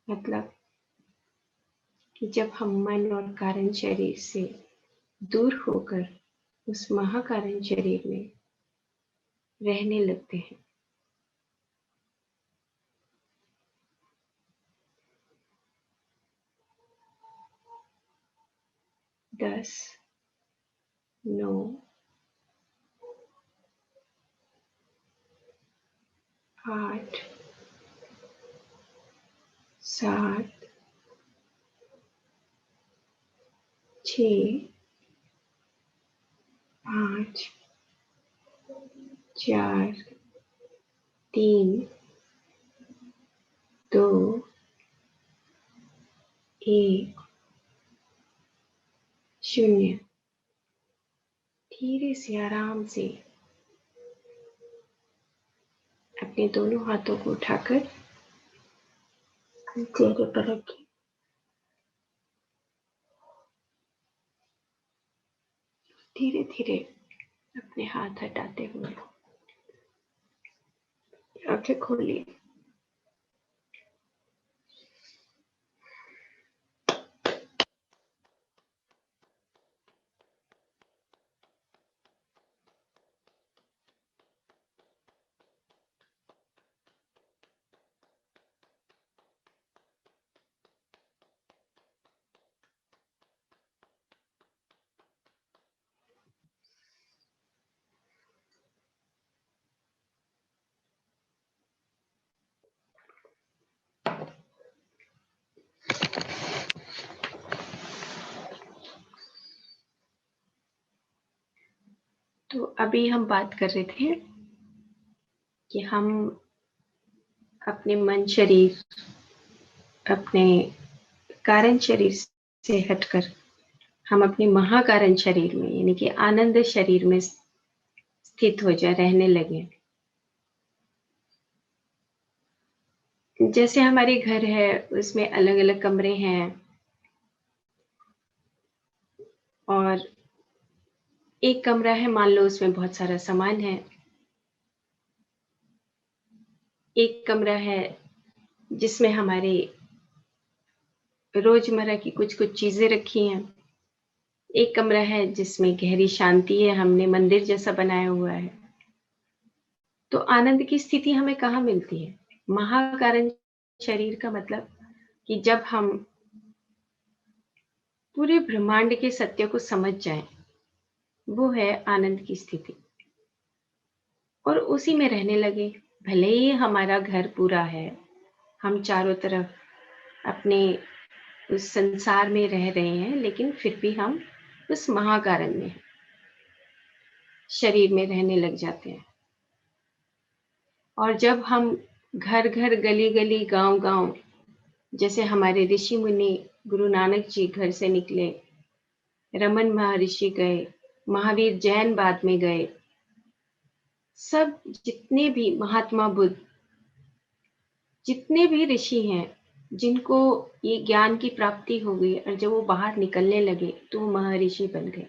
मतलब कि जब हम मन और कारण शरीर से दूर होकर उस महाकारण शरीर में रहने लगते हैं, 10, 9, 8, 7, 6, 5, 4, 3, 2, 1, 0। धीरे से, आराम से अपने दोनों हाथों को उठाकर चेहरे पर रखें। धीरे धीरे अपने हाथ हटाते हुए आंखें खोलिए। तो अभी हम बात कर रहे थे कि हम अपने मन, शरीर अपने कारण शरीर से हटकर हम अपने महाकारण शरीर में यानी कि आनंद शरीर में स्थित हो जाए, रहने लगे। जैसे हमारे घर है, उसमें अलग-अलग कमरे हैं और एक कमरा है, मान लो उसमें बहुत सारा सामान है। एक कमरा है जिसमें हमारे रोजमर्रा की कुछ-कुछ चीज़ें रखी हैं। एक कमरा है जिसमें गहरी शांति है, हमने मंदिर जैसा बनाया हुआ है। तो आनंद की स्थिति हमें कहाँ मिलती है? महाकारण शरीर का मतलब कि जब हम पूरे ब्रह्मांड के सत्य को समझ जाएँ, वो है आनंद की स्थिति। और उसी में रहने लगे। भले ही हमारा घर पूरा है, हम चारों तरफ अपने उस संसार में रह रहे हैं, लेकिन फिर भी हम उस महाकारण में शरीर में रहने लग जाते हैं। और जब हम घर-घर, गली-गली, गाँव-गाँव, जैसे हमारे ऋषि मुनि गुरु नानक जी घर से निकले, रमन महर्षि गए, महावीर जैन बाद में गए, सब जितने भी महात्मा बुद्ध, जितने भी ऋषि हैं, जिनको ये ज्ञान की प्राप्ति हो गई और जब वो बाहर निकलने लगे तो वो महर्षि बन गए।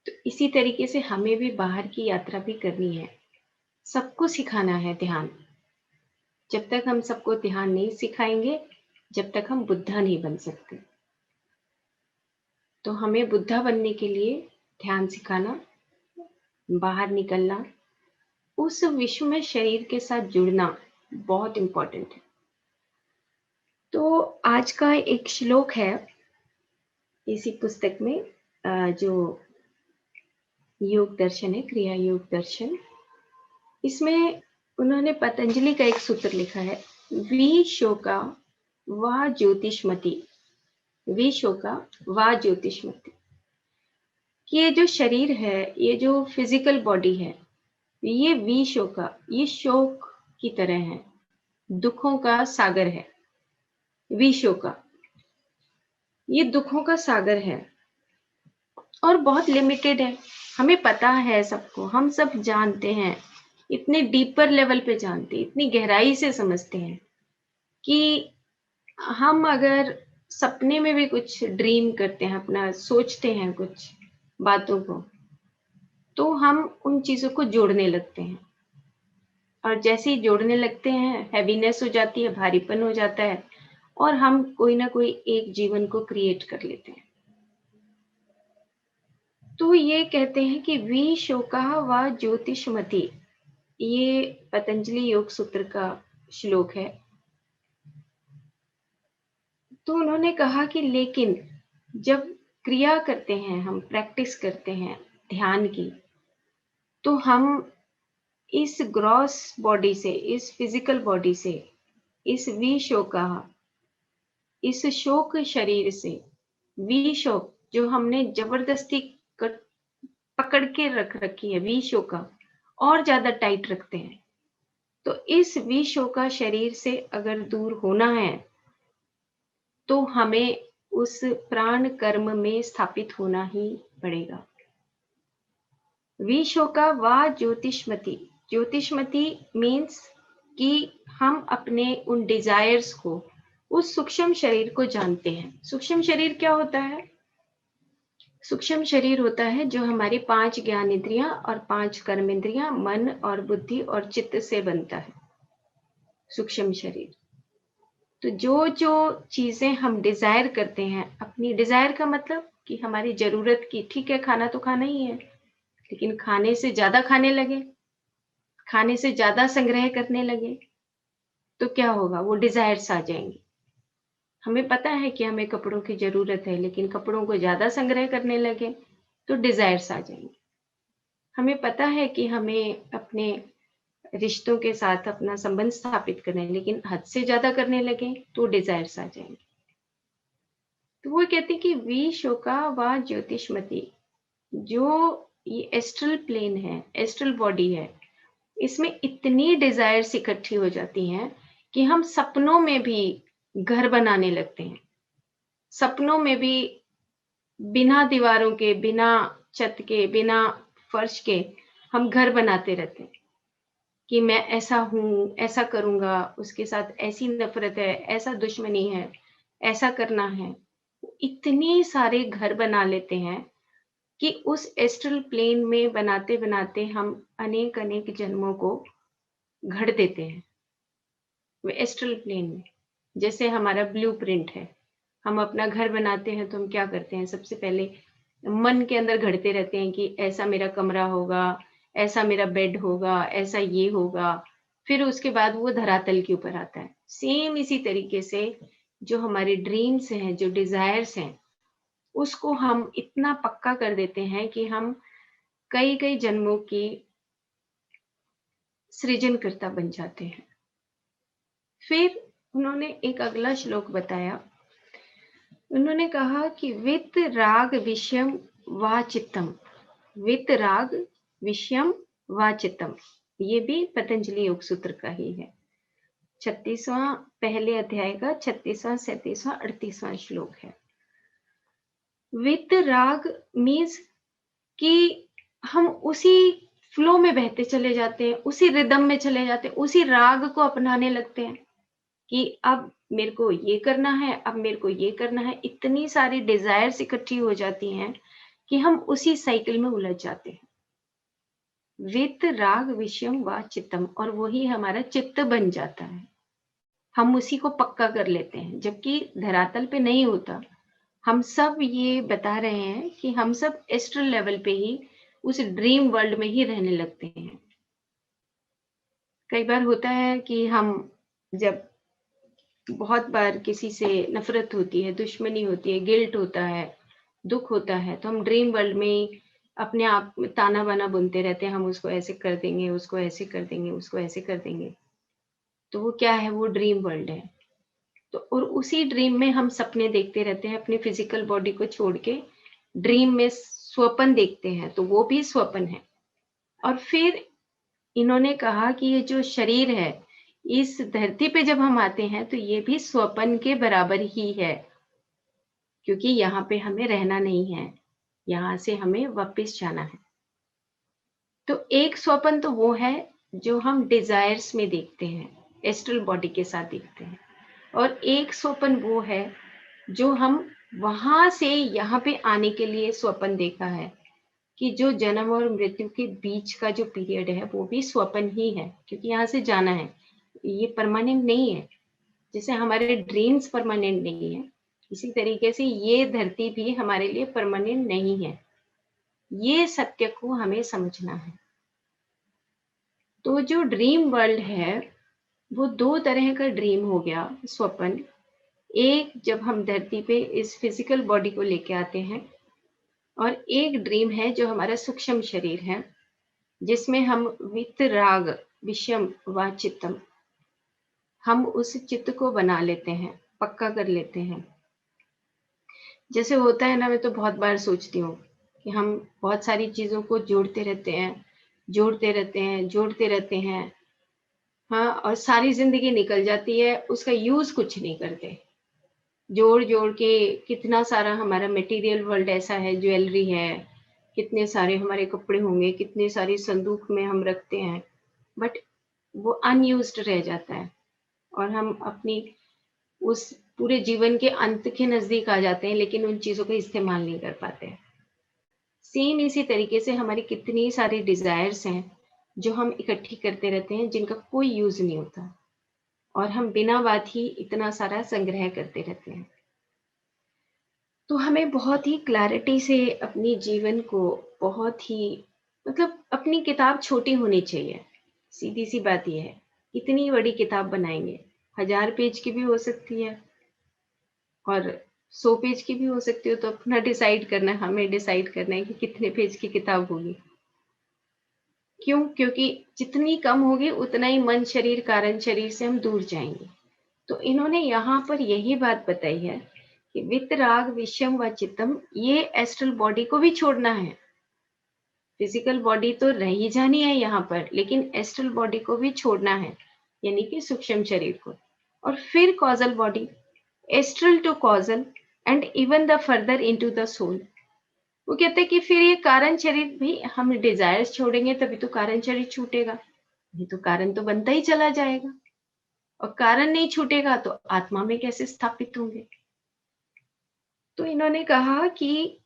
तो इसी तरीके से हमें भी बाहर की यात्रा भी करनी है। सबको सिखाना है ध्यान। जब तक हम सबको ध्यान नहीं सिखाएंगे, जब तक हम बुद्धा नहीं बन सकते। तो हमें बुद्धा बनने के लिए ध्यान सिखाना, बाहर निकलना, उस विश्व में शरीर के साथ जुड़ना बहुत इम्पोर्टेंट है। तो आज का एक श्लोक है इसी पुस्तक में, जो योग दर्शन है, क्रिया योग दर्शन। इसमें उन्होंने पतंजलि का एक सूत्र लिखा है, विशोका वा ज्योतिष्मति, विशोका वा ज्योतिष्मति। कि ये जो शरीर है, ये जो फिजिकल बॉडी है, ये विशोका, ये शोक की तरह है, दुखों का सागर है। विशोका, ये दुखों का सागर है और बहुत लिमिटेड है। हमें पता है सबको, हम सब जानते हैं, इतने डीपर लेवल पे जानते हैं, इतनी गहराई से समझते हैं कि हम अगर सपने में भी कुछ ड्रीम करते हैं, अपना सोचते हैं कुछ बातों को, तो हम उन चीज़ों को जोड़ने लगते हैं और जैसे ही जोड़ने लगते हैं, हैवीनेस हो जाती है, भारीपन हो जाता है और हम कोई ना कोई एक जीवन को क्रिएट कर लेते हैं। तो ये कहते हैं कि विशोकः व ज्योतिषमति, ये पतंजलि योग सूत्र का श्लोक है। तो उन्होंने कहा कि लेकिन जब क्रिया करते हैं, हम प्रैक्टिस करते हैं ध्यान की, तो हम इस ग्रॉस बॉडी से, इस फिजिकल बॉडी से, इस विशोकः, इस शोक शरीर से, विशोक जो हमने जबरदस्ती पकड़ के रख रखी है, विशोका और ज्यादा टाइट रखते हैं। तो इस विशोका शरीर से अगर दूर होना है, तो हमें उस प्राण कर्म में स्थापित होना ही पड़ेगा। विशोका व ज्योतिष्मति, ज्योतिष्मति मीन्स कि हम अपने उन डिजायर्स को, उस सूक्ष्म शरीर को जानते हैं। सूक्ष्म शरीर क्या होता है? सूक्ष्म शरीर होता है जो हमारी 5 ज्ञान इंद्रियां और 5 कर्म इंद्रियां, मन और बुद्धि और चित्त से बनता है सूक्ष्म शरीर। तो जो जो चीजें हम डिजायर करते हैं, अपनी डिजायर का मतलब कि हमारी जरूरत की, ठीक है खाना तो खाना ही है, लेकिन खाने से ज्यादा खाने लगे, खाने से ज्यादा संग्रह करने लगे, तो क्या होगा? वो डिजायर्स आ जाएंगी। हमें पता है कि हमें कपड़ों की जरूरत है, लेकिन कपड़ों को ज्यादा संग्रह करने लगे तो डिजायर्स आ जाएंगे। हमें पता है कि हमें अपने रिश्तों के साथ अपना संबंध स्थापित करना है, लेकिन हद से ज्यादा करने लगे तो डिजायर्स आ जाएंगे। तो वो कहते हैं कि विशोका व ज्योतिष्मति, जो ये एस्ट्रल प्लेन है, एस्ट्रल बॉडी है, इसमें इतनी डिजायर्स इकट्ठी हो जाती हैं कि हम सपनों में भी घर बनाने लगते हैं। सपनों में भी बिना दीवारों के, बिना छत के, बिना फर्श के हम घर बनाते रहते हैं कि मैं ऐसा हूँ, ऐसा करूँगा, उसके साथ ऐसी नफ़रत है, ऐसा दुश्मनी है, ऐसा करना है। इतने सारे घर बना लेते हैं कि उस एस्ट्रल प्लेन में बनाते-बनाते हम अनेक-अनेक जन्मों को गढ़ देते हैं, वो एस्ट्रल प्लेन में। जैसे हमारा ब्लूप्रिंट है, हम अपना घर बनाते हैं तो हम क्या करते हैं, सबसे पहले मन के अंदर घड़ते रहते हैं कि ऐसा मेरा कमरा होगा, ऐसा मेरा बेड होगा, ऐसा ये होगा, फिर उसके बाद वो धरातल के ऊपर आता है। सेम इसी तरीके से जो हमारे ड्रीम्स हैं, जो डिज़ायर्स हैं, उसको हम इतना पक्का कर देते हैं कि हम कई-कई जन्मों की सृजनकर्ता बन जाते हैं। फिर उन्होंने एक अगला श्लोक बताया। उन्होंने कहा कि वित राग विषयम वा चित्तम, वित राग विषयम वा चित्तम। ये भी पतंजलि योग सूत्र का ही है। 36वां पहले अध्याय का 36वां, 37वां, 38वां श्लोक है। वित राग मीन्स कि हम उसी फ्लो में बहते चले जाते हैं, उसी रिदम में चले जाते हैं, उसी राग को अपनाने लगते हैं कि अब मेरे को ये करना है, अब मेरे को ये करना है। इतनी सारी डिजायर्स इकट्ठी हो जाती हैं कि हम उसी साइकिल में उलझ जाते हैं। वित राग विषयम व चित्तम, और वही हमारा चित्त बन जाता है। हम उसी को पक्का कर लेते हैं, जबकि धरातल पे नहीं होता। हम सब ये बता रहे हैं कि हम सब एस्ट्रल लेवल पे ही उस ड्रीम वर्ल्ड में ही रहने लगते हैं। कई बार होता है कि हम जब बहुत बार किसी से नफरत होती है, दुश्मनी होती है, गिल्ट होता है, दुख होता है, तो हम ड्रीम वर्ल्ड में अपने आप में ताना बाना बुनते रहते हैं, हम उसको ऐसे कर देंगे, उसको ऐसे कर देंगे, उसको ऐसे कर देंगे। तो वो क्या है, वो ड्रीम वर्ल्ड है। तो और उसी ड्रीम में हम सपने देखते रहते हैं, अपनी फिजिकल बॉडी को छोड़ के ड्रीम में स्वप्न देखते हैं, तो वो भी स्वप्न है। और फिर इन्होंने कहा कि ये जो शरीर है, इस धरती पे जब हम आते हैं तो ये भी स्वप्न के बराबर ही है, क्योंकि यहाँ पे हमें रहना नहीं है, यहाँ से हमें वापस जाना है। तो एक स्वप्न तो वो है जो हम डिजायर्स में देखते हैं, एस्ट्रल बॉडी के साथ देखते हैं, और एक स्वप्न वो है जो हम वहां से यहाँ पे आने के लिए स्वप्न देखा है कि जो जन्म और मृत्यु के बीच का जो पीरियड है वो भी स्वप्न ही है, क्योंकि यहाँ से जाना है, ये परमानेंट नहीं है। जैसे हमारे ड्रीम्स परमानेंट नहीं है, इसी तरीके से ये धरती भी हमारे लिए परमानेंट नहीं है। ये सत्य को हमें समझना है। तो जो ड्रीम वर्ल्ड है वो दो तरह का ड्रीम हो गया, स्वप्न। एक जब हम धरती पे इस फिजिकल बॉडी को लेके आते हैं, और एक ड्रीम है जो हमारा सूक्ष्म शरीर है, जिसमें हम वित राग विषम व चित्तम, हम उस चित्त को बना लेते हैं, पक्का कर लेते हैं। जैसे होता है ना, मैं तो बहुत बार सोचती हूँ कि हम बहुत सारी चीजों को जोड़ते रहते हैं, जोड़ते रहते हैं, जोड़ते रहते हैं, हाँ, और सारी जिंदगी निकल जाती है, उसका यूज कुछ नहीं करते। जोड़ जोड़ के कितना सारा हमारा मटेरियल वर्ल्ड ऐसा है, ज्वेलरी है, कितने सारे हमारे कपड़े होंगे, कितने सारी संदूक में हम रखते हैं, बट वो अनयूज्ड रह जाता है, और हम अपनी उस पूरे जीवन के अंत के नजदीक आ जाते हैं, लेकिन उन चीजों का इस्तेमाल नहीं कर पाते हैं। सेम इसी तरीके से हमारी कितनी सारी डिजायर्स हैं जो हम इकट्ठी करते रहते हैं, जिनका कोई यूज नहीं होता, और हम बिना बात ही इतना सारा संग्रह करते रहते हैं। तो हमें बहुत ही क्लैरिटी से अपनी जीवन को, बहुत ही, मतलब अपनी किताब छोटी होनी चाहिए। सीधी सी बात यह है, इतनी बड़ी किताब बनाएंगे, 1000 पेज की भी हो सकती है और 100 पेज की भी हो सकती हो, तो अपना डिसाइड करना है, हमें डिसाइड करना है कि कितने पेज की किताब होगी। क्यों? क्योंकि जितनी कम होगी उतना ही मन शरीर कारण शरीर से हम दूर जाएंगे। तो इन्होंने यहाँ पर यही बात बताई है कि वित राग विषम व चित्तम, ये एस्ट्रल बॉडी को भी छोड़ना है, फिजिकल बॉडी तो रही जानी है यहाँ पर, लेकिन एस्ट्रल बॉडी को भी छोड़ना है, यानी कि सूक्ष्म शरीर को। और फिर causal body, astral to causal and even the further into the soul. वो कहते हैं कि फिर ये कारण शरीर भी, हम डिजायर्स छोड़ेंगे तभी तो कारण शरीर छूटेगा, ये तो कारण तो बनता ही चला जाएगा, और कारण नहीं छूटेगा तो आत्मा में कैसे स्थापित होंगे। तो इन्होंने कहा कि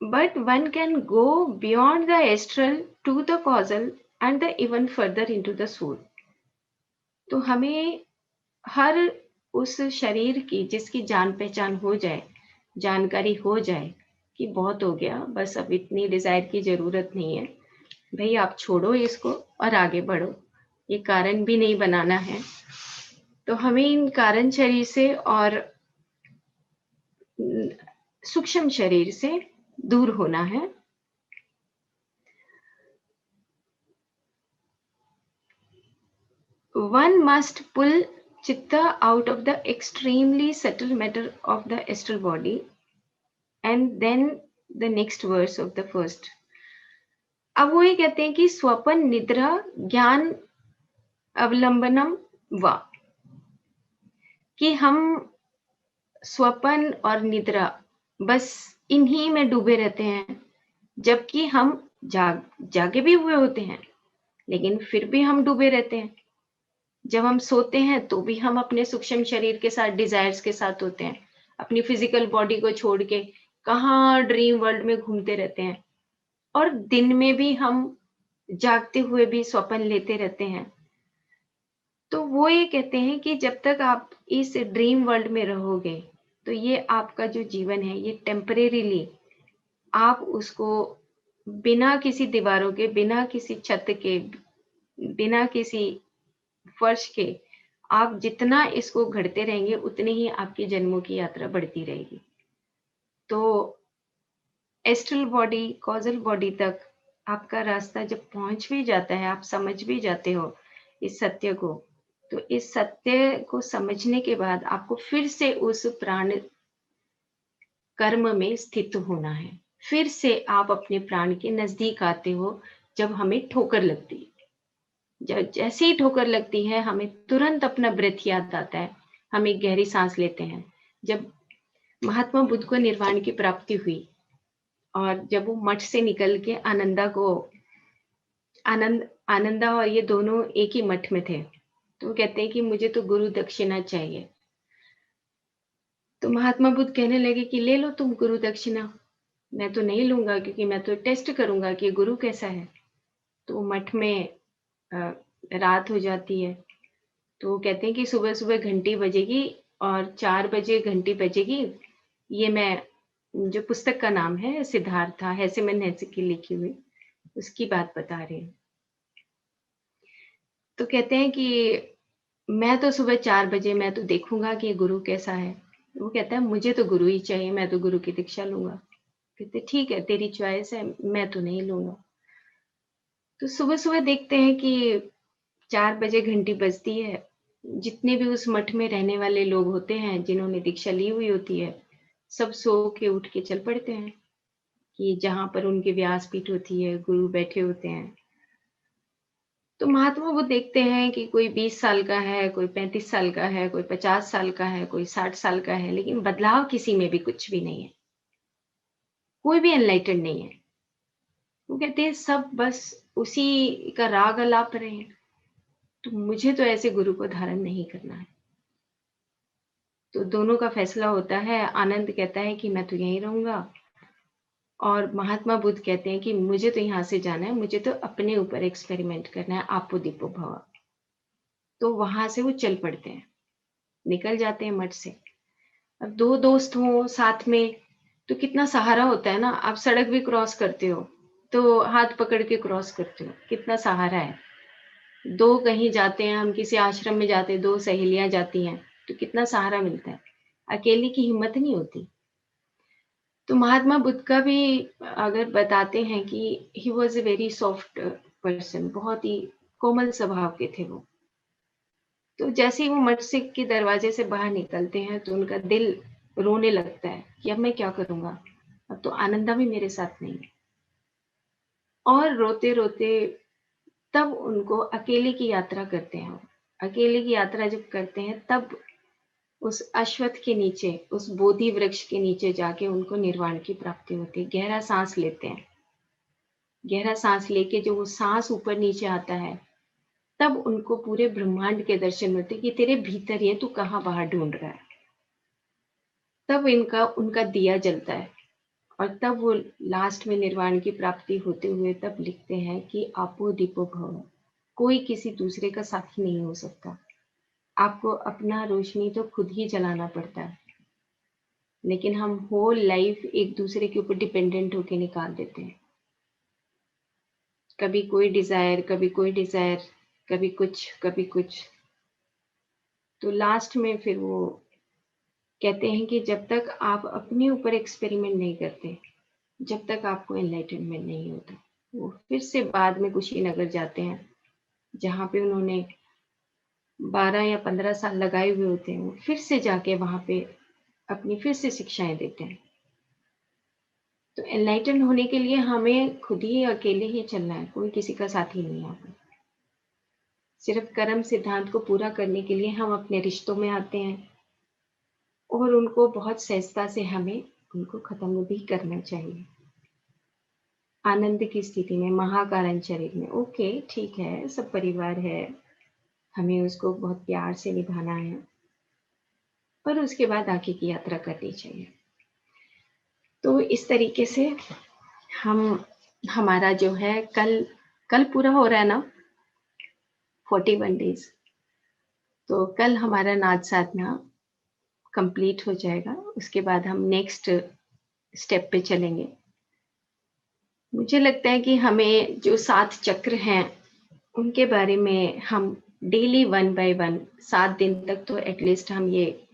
but one can go beyond the astral to the causal and the even further into the soul। तो हमें हर उस शरीर की जिसकी जान पहचान हो जाए, जानकारी हो जाए कि बहुत हो गया, बस अब इतनी डिजायर की जरूरत नहीं है भाई, आप छोड़ो इसको और आगे बढ़ो, ये कारण भी नहीं बनाना है। तो हमें इन कारण शरीर से और सूक्ष्म शरीर से दूर होना है। One must pull chitta out of the extremely subtle matter of the astral body, and then the next verse of the first। अब वो ये कहते हैं कि स्वपन निद्रा ज्ञान अवलंबनम वा, कि हम स्वपन और निद्रा बस इन्हीं में डूबे रहते हैं, जबकि हम जागे भी हुए होते हैं, लेकिन फिर भी हम डूबे रहते हैं। जब हम सोते हैं तो भी हम अपने सूक्ष्म शरीर के साथ, डिजायर्स के साथ होते हैं, अपनी फिजिकल बॉडी को छोड़ के कहाँ ड्रीम वर्ल्ड में घूमते रहते हैं, और दिन में भी हम जागते हुए भी स्वप्न लेते रहते हैं। तो वो ये कहते हैं कि जब तक आप इस ड्रीम वर्ल्ड में रहोगे तो ये आपका जो जीवन है ये टेम्परेरीली, आप उसको बिना किसी दीवारों के, बिना किसी छत के, बिना किसी फर्श के, आप जितना इसको घड़ते रहेंगे उतनी ही आपकी जन्मों की यात्रा बढ़ती रहेगी। तो एस्ट्रल बॉडी, कॉजल बॉडी तक आपका रास्ता जब पहुंच भी जाता है, आप समझ भी जाते हो इस सत्य को, तो इस सत्य को समझने के बाद आपको फिर से उस प्राण कर्म में स्थित होना है। फिर से आप अपने प्राण के नजदीक आते हो जब हमें ठोकर लगती है। जब जैसे ही ठोकर लगती है हमें तुरंत अपना ब्रेथ याद आता है, हम एक गहरी सांस लेते हैं। जब महात्मा बुद्ध को निर्वाण की प्राप्ति हुई और जब वो मठ से निकल के आनंदा और ये दोनों एक ही मठ में थे, तो वो कहते हैं कि मुझे तो गुरु दक्षिणा चाहिए। तो महात्मा बुद्ध कहने लगे कि ले लो तुम गुरु दक्षिणा, मैं तो नहीं लूंगा क्योंकि मैं तो टेस्ट करूंगा कि गुरु कैसा है। तो मठ में रात हो जाती है, तो वो कहते हैं कि सुबह सुबह घंटी बजेगी और 4 बजे घंटी बजेगी। ये मैं, जो पुस्तक का नाम है सिद्धार्था हैसेमन हैसे की लिखी हुई, उसकी बात बता रही हूँ। तो कहते हैं कि मैं तो सुबह 4 बजे मैं तो देखूंगा कि गुरु कैसा है। वो कहता है मुझे तो गुरु ही चाहिए, मैं तो गुरु की दीक्षा लूंगा। कहते ठीक है, तेरी चॉइस है, मैं तो नहीं लूंगा। तो सुबह सुबह देखते हैं कि 4 बजे घंटी बजती है। जितने भी उस मठ में रहने वाले लोग होते हैं जिन्होंने दीक्षा ली हुई होती है, सब सो के उठ के चल पड़ते हैं कि जहां पर उनकी व्यासपीठ होती है, गुरु बैठे होते हैं। तो महात्मा वो देखते हैं कि कोई 20 साल का है, कोई 35 साल का है, कोई 50 साल का है, कोई 60 साल का है, लेकिन बदलाव किसी में भी कुछ भी नहीं है, कोई भी एनलाइटेड नहीं है। वो कहते हैं सब बस उसी का राग अलाप रहे हैं। तो मुझे तो ऐसे गुरु को धारण नहीं करना है। तो दोनों का फैसला होता है। आनंद कहता है कि मैं तो यहीं रहूंगा, और महात्मा बुद्ध कहते हैं कि मुझे तो यहाँ से जाना है, मुझे तो अपने ऊपर एक्सपेरिमेंट करना है, आपो दीपो भव। तो वहां से वो चल पड़ते हैं, निकल जाते हैं मठ से। अब 2 दोस्त हो साथ में तो कितना सहारा होता है ना। आप सड़क भी क्रॉस करते हो तो हाथ पकड़ के क्रॉस करते हो, कितना सहारा है। 2 कहीं जाते हैं, हम किसी आश्रम में जाते हैं, 2 सहेलियां जाती हैं तो कितना सहारा मिलता है। अकेले की हिम्मत नहीं होती। तो महात्मा बुद्ध का भी अगर बताते हैं कि he was a very soft person, बहुत ही कोमल स्वभाव के थे वो। तो जैसे ही वो मठ से के दरवाजे से बाहर निकलते हैं तो उनका दिल रोने लगता है कि अब मैं क्या करूंगा, अब तो आनंदा भी मेरे साथ नहीं है। और रोते-रोते तब उनको अकेले की यात्रा करते हैं। अकेले की यात्रा जब करते हैं तब उस अश्वत्थ के नीचे, उस बोधि वृक्ष के नीचे जाके उनको निर्वाण की प्राप्ति होती है। गहरा साँस लेते हैं। गहरा साँस लेके जो वो साँस ऊपर-नीचे आता है, तब उनको पूरे ब्रह्मांड के दर्शन होते हैं कि तेरे भीतर ही है, तू कहाँ बाहर ढूँढ रहा है। तब उनका दिया जलता है और तब वो लास्ट में निर्वाण की प्राप्ति होते हुए तब लिखते हैं कि आपो दीपो भव। कोई किसी दूसरे का साथी नहीं हो सकता। आपको अपना रोशनी तो खुद ही जलाना पड़ता है। लेकिन हम होल लाइफ एक दूसरे के ऊपर डिपेंडेंट होके निकाल देते हैं। कभी कोई डिजायर, कभी कोई डिजायर, कभी कुछ, कभी कुछ। तो लास्ट में फिर वो कहते हैं कि जब तक आप अपने ऊपर एक्सपेरिमेंट नहीं करते, जब तक आपको एनलाइटनमेंट नहीं होता। वो फिर से बाद में कुशीनगर जाते हैं, जहाँ पे उन्होंने 12 या 15 साल लगाए हुए होते हैं। वो फिर से जाके वहाँ पे अपनी फिर से शिक्षाएं देते हैं। तो एनलाइटन होने के लिए हमें खुद ही अकेले ही चलना है, कोई किसी का साथी नहीं है। सिर्फ कर्म सिद्धांत को पूरा करने के लिए हम अपने रिश्तों में आते हैं और उनको बहुत सहजता से हमें उनको खत्म भी करना चाहिए। आनंद की स्थिति में, महाकारण शरीर में, ओके ठीक है, सब परिवार है, हमें उसको बहुत प्यार से निभाना है और उसके बाद आगे की यात्रा करनी चाहिए। तो इस तरीके से हम हमारा जो है कल पूरा हो रहा है ना 41 डेज। तो कल हमारा नाद साधना कंप्लीट हो जाएगा। उसके बाद हम नेक्स्ट स्टेप पे चलेंगे। मुझे लगता है कि हमें जो 7 चक्र हैं उनके बारे में हम डेली 1 बाय 1 7 दिन तक तो एटलीस्ट हम ये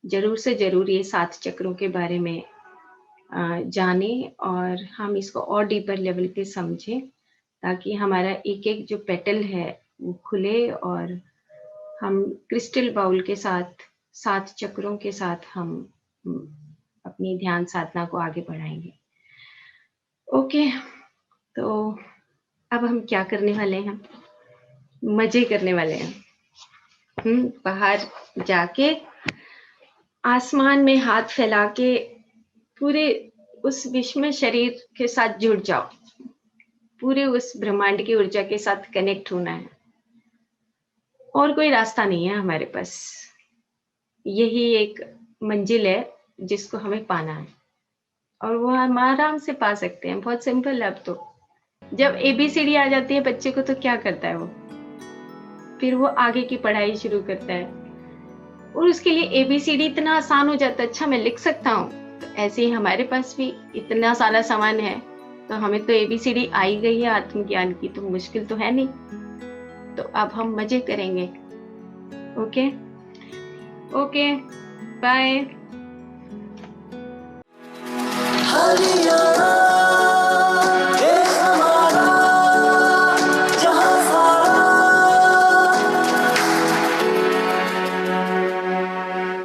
जरूर से जरूर ये 7 चक्रों के बारे में जाने और हम इसको और डीपर लेवल पे समझें, ताकि हमारा एक एक जो पेटल है वो खुले और हम क्रिस्टल बाउल के साथ 7 चक्रों के साथ हम अपनी ध्यान साधना को आगे बढ़ाएंगे। ओके, तो अब हम क्या करने वाले हैं? मजे करने वाले हैं। बाहर जाके आसमान में हाथ फैला के पूरे उस विश्व में शरीर के साथ जुड़ जाओ। पूरे उस ब्रह्मांड की ऊर्जा के साथ कनेक्ट होना है और कोई रास्ता नहीं है हमारे पास। यही एक मंजिल है जिसको हमें पाना है और वो हम आराम से पा सकते हैं। बहुत सिंपल है। अब तो जब ABCD आ जाती है बच्चे को तो क्या करता है वो? फिर वो आगे की पढ़ाई शुरू करता है और उसके लिए ABCD इतना आसान हो जाता है। अच्छा, मैं लिख सकता हूँ। तो ऐसे ही हमारे पास भी इतना सारा सामान है, तो हमें तो ABCD आ ही गई है आत्मज्ञान की, तो मुश्किल तो है नहीं। तो अब हम मजे करेंगे। Okay, bye.